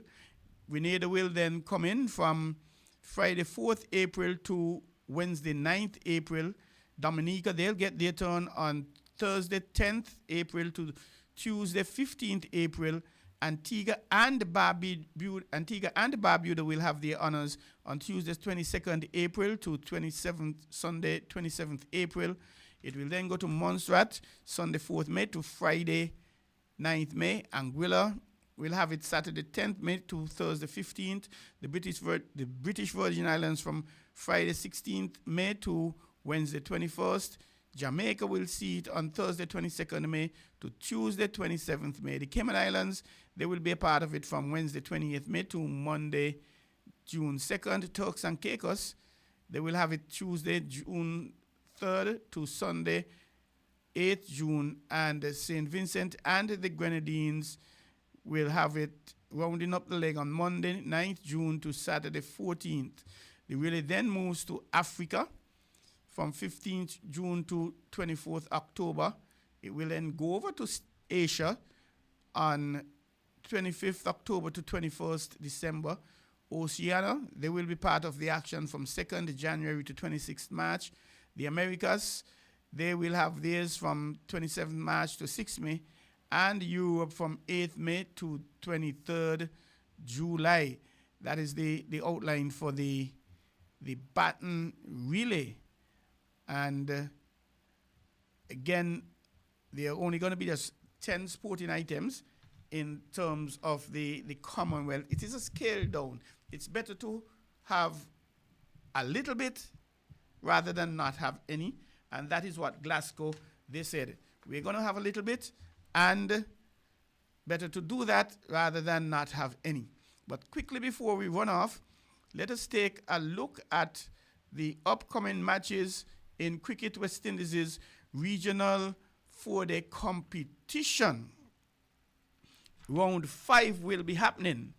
Grenada will then come in from Friday 4th April to Wednesday 9th April. Dominica, they'll get their turn on Thursday 10th April to Tuesday 15th April. Antigua and Barbuda will have their honors on Tuesday 22nd April to Sunday 27th April. It will then go to Montserrat Sunday 4th May to Friday 9th May. Anguilla will have it Saturday 10th May to Thursday 15th. The British Virgin Islands from Friday 16th May to Wednesday 21st. Jamaica will see it on Thursday 22nd May to Tuesday 27th May. The Cayman Islands, they will be a part of it from Wednesday 28th May to Monday June 2nd. Turks and Caicos, they will have it Tuesday June 3rd to Sunday 8th June. And St. Vincent and the Grenadines will have it rounding up the leg on Monday 9th June to Saturday 14th. The relay then moves to Africa from 15th June to 24th October. It will then go over to Asia on 25th October to 21st December. Oceania, they will be part of the action from 2nd January to 26th March. The Americas, they will have theirs from 27th March to 6th May. And Europe from 8th May to 23rd July. That is the outline for the baton relay. And again, there are only going to be just 10 sporting items in terms of the Commonwealth. It is a scale down. It's better to have a little bit rather than not have any. And that is what Glasgow, they said. We're going to have a little bit, and better to do that rather than not have any. But quickly before we run off, let us take a look at the upcoming matches in Cricket West Indies' regional 4-day competition. Round 5 will be happening.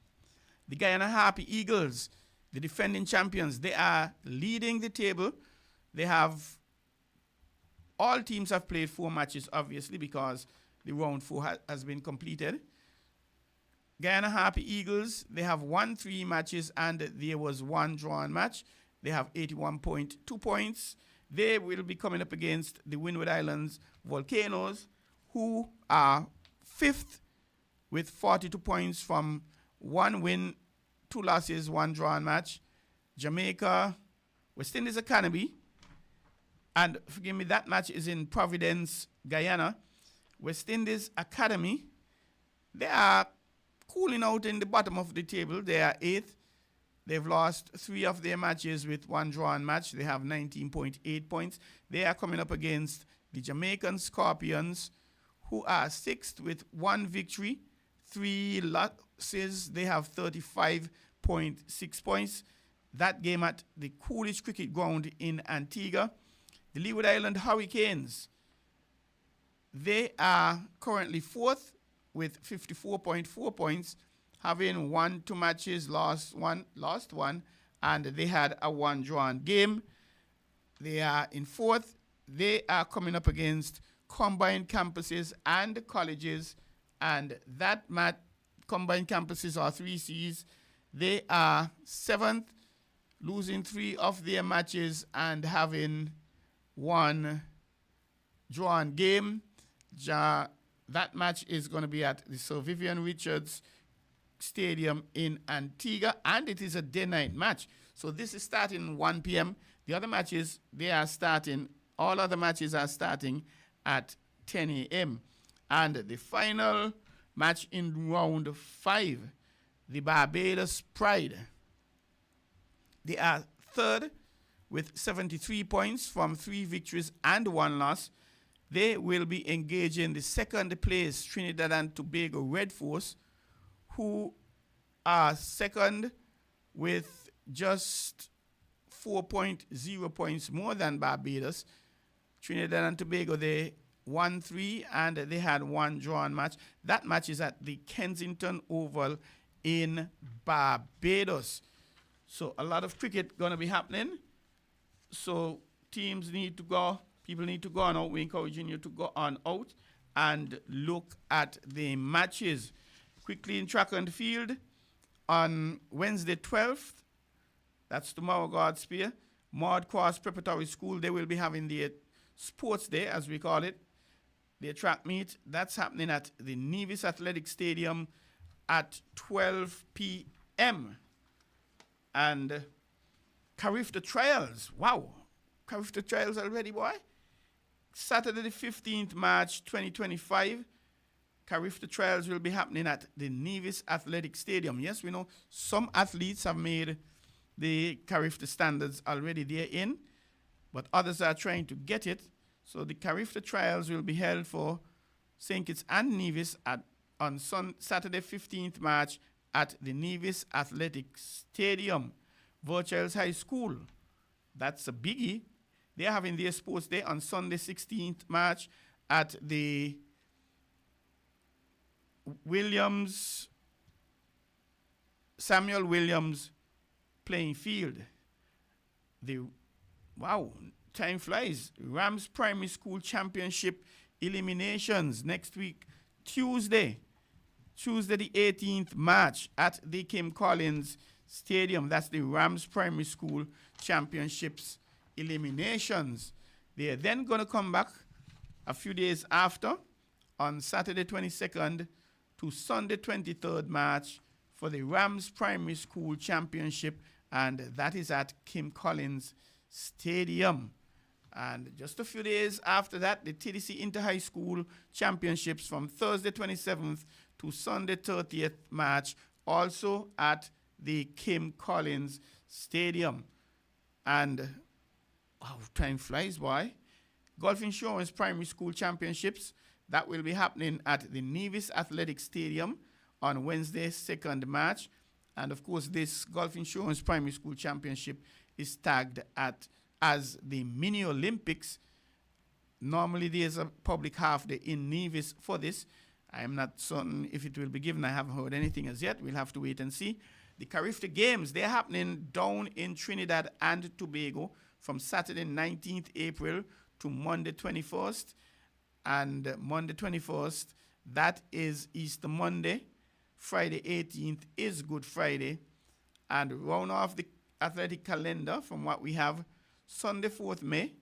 The Guyana Harpy Eagles, the defending champions, they are leading the table. They have, all teams have played 4 matches, obviously, because the round 4 has been completed. Guyana Harpy Eagles, they have won 3 matches and there was 1 drawn match. They have 81.2 points. They will be coming up against the Windward Islands Volcanoes, who are 5th with 42 points from 1 win, 2 losses, 1 drawn match. Jamaica, West Indies Academy, and forgive me, that match is in Providence, Guyana. West Indies Academy, they are cooling out in the bottom of the table. They are 8th. They've lost 3 of their matches with 1 drawn match. They have 19.8 points. They are coming up against the Jamaican Scorpions, who are 6th with 1 victory, 3 losses. They have 35.6 points. That game at the Coolidge Cricket Ground in Antigua. The Leeward Island Hurricanes, they are currently 4th with 54.4 points, having won 2 matches, lost one, and they had a 1 drawn game. They are in 4th. They are coming up against combined campuses and colleges, and that combined campuses are 3Cs. They are 7th, losing 3 of their matches and having 1 drawn game. That match is going to be at the Sir Vivian Richards Stadium in Antigua, and it is a day-night match. So this is starting 1 p.m. The other matches, all other matches are starting at 10 a.m. And the final match in round 5, the Barbados Pride. They are 3rd with 73 points from 3 victories and 1 loss. They will be engaging the 2nd place Trinidad and Tobago Red Force, who are 2nd with just 4.0 points more than Barbados. Trinidad and Tobago, they won 3 and they had 1 drawn match. That match is at the Kensington Oval in Barbados. So a lot of cricket going to be happening. So teams need to go. People need to go on out. We're encouraging you to go on out and look at the matches. Quickly in track and field, on Wednesday 12th, that's tomorrow, God Spear, Maud Cross Preparatory School, they will be having their sports day, as we call it, their track meet. That's happening at the Nevis Athletic Stadium at 12 p.m. And Carifta Trials, wow, Carifta Trials already, boy. Saturday the 15th March 2025, Carifta Trials will be happening at the Nevis Athletic Stadium. Yes, we know some athletes have made the Carifta standards already therein, but others are trying to get it. So the Carifta Trials will be held for St. Kitts and Nevis on Saturday 15th March at the Nevis Athletic Stadium. Virtuals High School, that's a biggie. They're having their sports day on Sunday 16th March at the Williams Samuel Williams playing field. Wow, time flies. Rams Primary School Championship eliminations next week, Tuesday the 18th March at the Kim Collins Stadium. That's the Rams Primary School Championships eliminations. They are then going to come back a few days after on Saturday 22nd to Sunday 23rd March for the Rams Primary School Championship, and that is at Kim Collins Stadium. And just a few days after that, the TDC Inter-High School Championships from Thursday 27th to Sunday 30th March, also at the Kim Collins Stadium. And, wow, time flies, boy. Golf Insurance Primary School Championships, that will be happening at the Nevis Athletic Stadium on Wednesday, 2nd March. And, of course, this Golf Insurance Primary School Championship is tagged as the Mini Olympics. Normally, there's a public half day in Nevis for this. I am not certain if it will be given. I haven't heard anything as yet. We'll have to wait and see. The Carifta Games, they're happening down in Trinidad and Tobago from Saturday 19th April to Monday 21st. And Monday 21st, that is Easter Monday. Friday 18th is Good Friday. And round off the athletic calendar from what we have, Sunday 4th May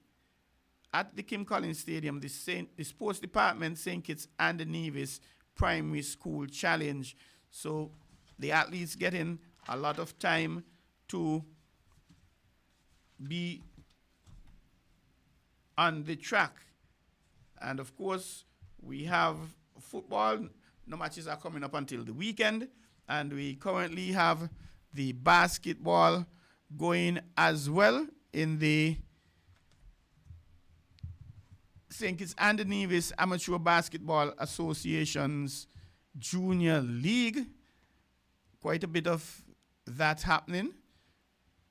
at the Kim Collins Stadium, the Sports Department, St. Kitts and the Nevis Primary School Challenge. So the athletes getting a lot of time to be on the track. And of course, we have football. No matches are coming up until the weekend. And we currently have the basketball going as well in the St. Kitts and the Nevis Amateur Basketball Association's Junior League. Quite a bit of that happening.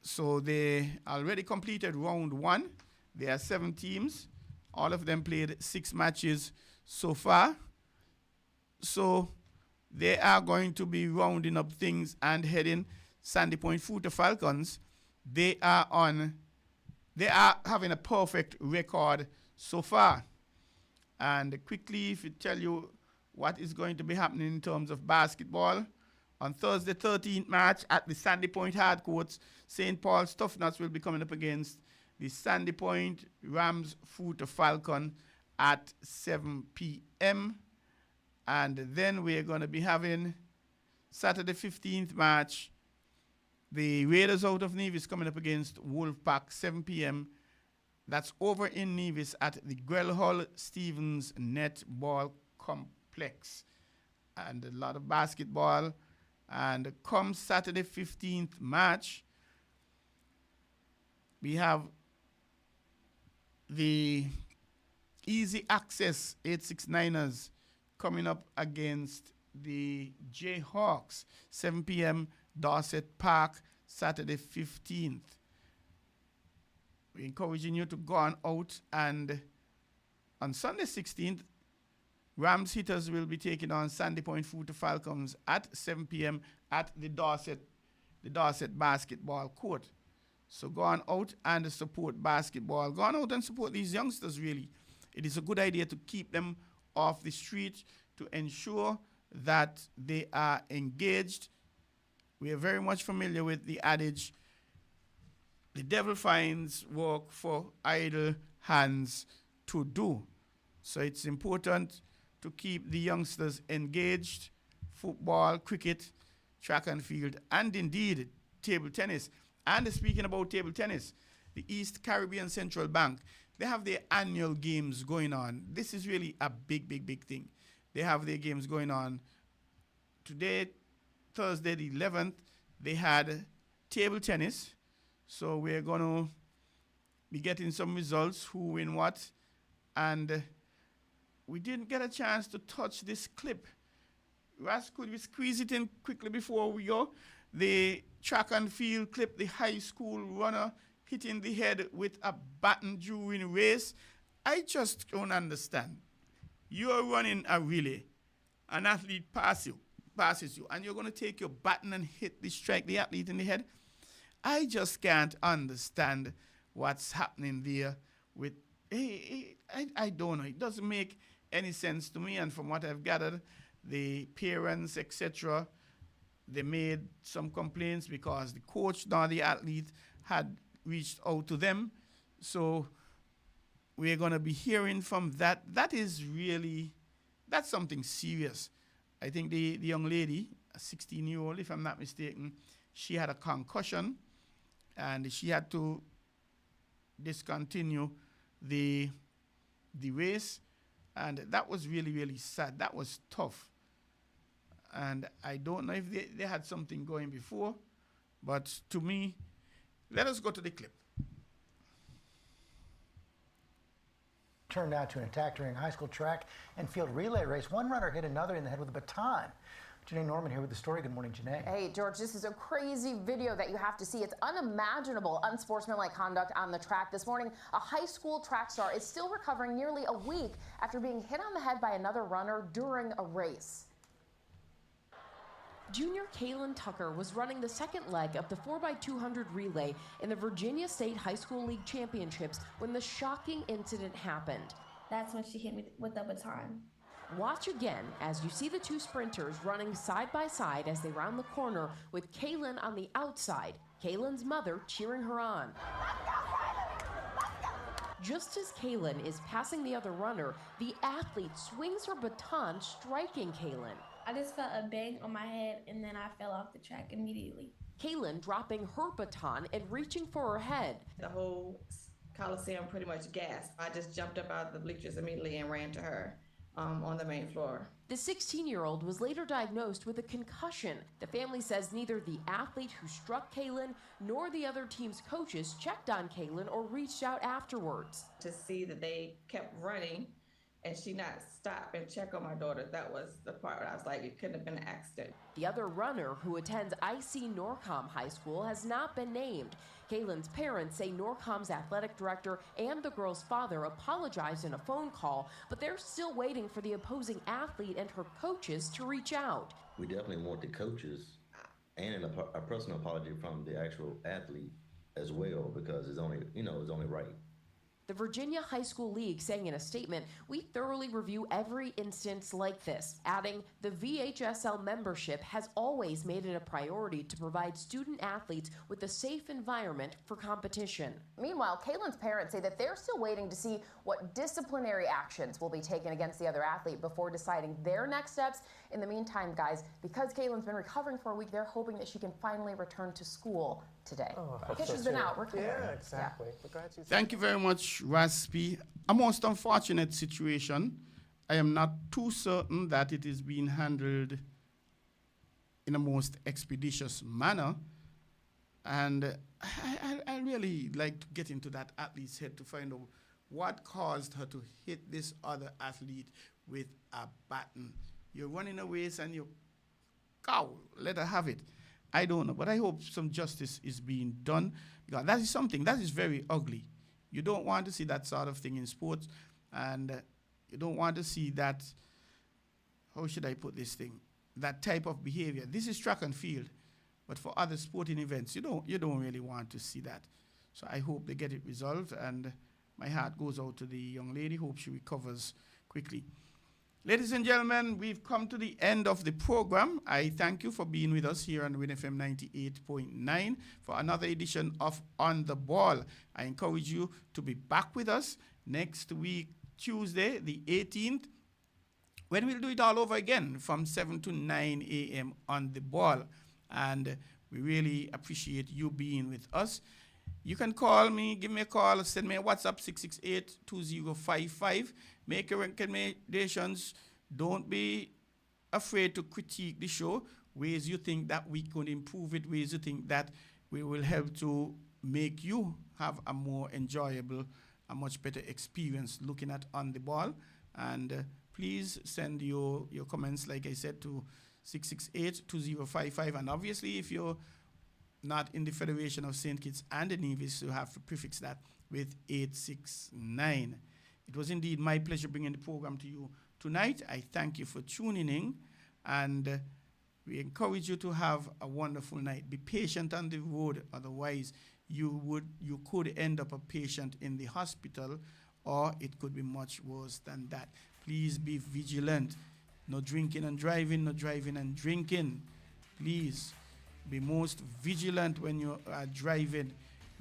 So they already completed round 1. There are 7 teams. All of them played 6 matches so far. So they are going to be rounding up things and heading Sandy Point Futa Falcons. They are having a perfect record so far. And quickly, if you tell you what is going to be happening in terms of basketball, on Thursday, 13th March at the Sandy Point Hard Courts, St. Paul's Tough Nuts will be coming up against the Sandy Point Rams Futa Falcon at 7 p.m. And then we're going to be having Saturday, 15th March, the Raiders out of Nevis coming up against Wolfpack, 7 p.m. That's over in Nevis at the Grell Stevens Netball Complex. And a lot of basketball. And come Saturday, 15th March, we have the Easy Access 869ers coming up against the Jayhawks, 7 p.m. Dorset Park, Saturday 15th. We're encouraging you to go on out, and on Sunday 16th, Rams hitters will be taking on Sandy Point Futa Falcons at 7 p.m. at the Dorset basketball court. So go on out and support basketball. Go on out and support these youngsters, really. It is a good idea to keep them off the street to ensure that they are engaged. We are very much familiar with the adage, the devil finds work for idle hands to do. So it's important to keep the youngsters engaged. Football, cricket, track and field, and indeed table tennis. And speaking about table tennis, the East Caribbean Central Bank, they have their annual games going on. This is really a big thing. They have their games going on. Today, Thursday the 11th, they had table tennis. So we're going to be getting some results, who win what. And we didn't get a chance to touch this clip. Ras, could we squeeze it in quickly before we go? The track and field clip, the high school runner hitting the head with a baton during race. I just don't understand. You're running a relay. An athlete pass you. passes you and you're going to take your baton and strike the athlete in the head. I just can't understand what's happening there with, I don't know. It doesn't make any sense to me. And from what I've gathered, the parents, etc., they made some complaints because the coach nor the athlete had reached out to them. So we're going to be hearing from that. That's something serious. I think the young lady, a 16-year-old, if I'm not mistaken, she had a concussion and she had to discontinue the race. And that was really, really sad. That was tough. And I don't know if they had something going before, but to me, let us go to the clip. Turned now to an attack during a high school track and field relay race. One runner hit another in the head with a baton. Janae Norman here with the story. Good morning, Janae. Hey, George, this is a crazy video that you have to see. It's unimaginable, unsportsmanlike conduct on the track. This morning, a high school track star is still recovering nearly a week after being hit on the head by another runner during a race. Junior Kaylin Tucker was running the second leg of the 4x200 relay in the Virginia State High School League Championships when the shocking incident happened. That's when she hit me with the baton. Watch again as you see the two sprinters running side by side as they round the corner with Kaylin on the outside, Kaylin's mother cheering her on. Just as Kaylin is passing the other runner, the athlete swings her baton, striking Kaylin. I just felt a bang on my head and then I fell off the track immediately. Kaylin dropping her baton and reaching for her head. The whole Coliseum pretty much gasped. I just jumped up out of the bleachers immediately and ran to her on the main floor. The 16-year-old was later diagnosed with a concussion. The family says neither the athlete who struck Kaylin nor the other team's coaches checked on Kaylin or reached out afterwards. To see that they kept running and she not stop and check on my daughter, that was the part where I was like, it couldn't have been an accident. The other runner, who attends IC Norcom High School, has not been named. Kaylin's parents say Norcom's athletic director and the girl's father apologized in a phone call, but they're still waiting for the opposing athlete and her coaches to reach out. We definitely want the coaches and a personal apology from the actual athlete as well, because it's only right. The Virginia High School League saying in a statement, "We thoroughly review every instance like this," adding, "The VHSL membership has always made it a priority to provide student athletes with a safe environment for competition." Meanwhile, Kaylin's parents say that they're still waiting to see what disciplinary actions will be taken against the other athlete before deciding their next steps. In the meantime, guys, because Kaylin's been recovering for a week, they're hoping that she can finally return to school today. Because she's been out recovering. Yeah, exactly. Yeah. Thank you very much, Raspi. A most unfortunate situation. I am not too certain that it is being handled in a most expeditious manner. And I really like to get into that athlete's head to find out what caused her to hit this other athlete with a baton. You're running a race and you, let her have it. I don't know, but I hope some justice is being done. Because that is something that is very ugly. You don't want to see that sort of thing in sports, and you don't want to see that, how should I put this thing, that type of behavior. This is track and field, but for other sporting events, you don't really want to see that. So I hope they get it resolved, and my heart goes out to the young lady. Hope she recovers quickly. Ladies and gentlemen, we've come to the end of the program. I thank you for being with us here on WINN FM 98.9 for another edition of On the Ball. I encourage you to be back with us next week, Tuesday, the 18th, when we'll do it all over again from 7 to 9 a.m. on the ball. And we really appreciate you being with us. You can call me, give me a call, send me a WhatsApp, 668-2055. Make your recommendations. Don't be afraid to critique the show. Ways you think that we could improve it, ways you think that we will help to make you have a more enjoyable, a much better experience looking at On the Ball. And please send your comments, like I said, to 668-2055. And obviously, if you're not in the Federation of St. Kitts and the Nevis, you have to prefix that with 869. It was indeed my pleasure bringing the program to you tonight. I thank you for tuning in, and We encourage you to have a wonderful night. Be patient on the road, otherwise you could end up a patient in the hospital, or it could be much worse than that. Please be vigilant. No drinking and driving, no driving and drinking. Please be most vigilant when you are driving.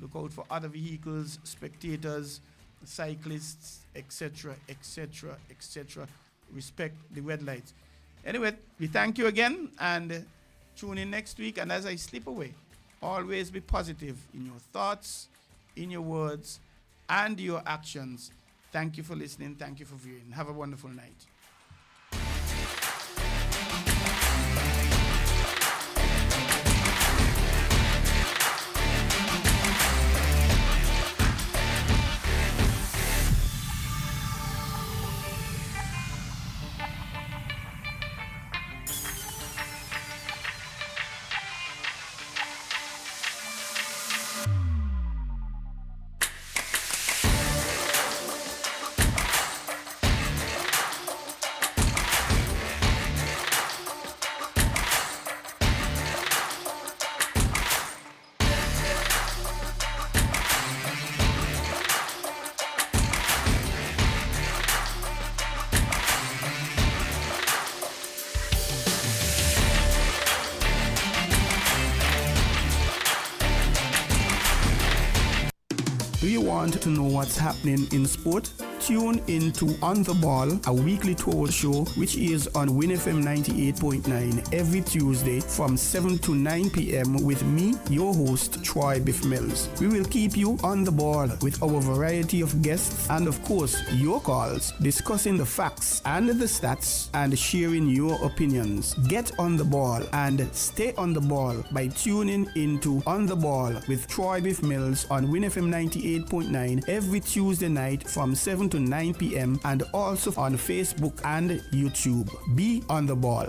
Look out for other vehicles, spectators, cyclists, etc., etc., etc. Respect the red lights. Anyway, we thank you again, and tune in next week. And as I slip away, always be positive in your thoughts, in your words, and your actions. Thank you for listening. Thank you for viewing. Have a wonderful night. Do you want to know what's happening in sport? Tune in to On The Ball, a weekly talk show which is on WINN FM 98.9 every Tuesday from 7 to 9 p.m. with me, your host, Troy Bif Mills. We will keep you on the ball with our variety of guests and, of course, your calls, discussing the facts and the stats and sharing your opinions. Get on the ball and stay on the ball by tuning into On The Ball with Troy Bif Mills on WINN FM 98.9 every Tuesday night from 7 to 9 p.m. and also on Facebook and YouTube. Be on the ball.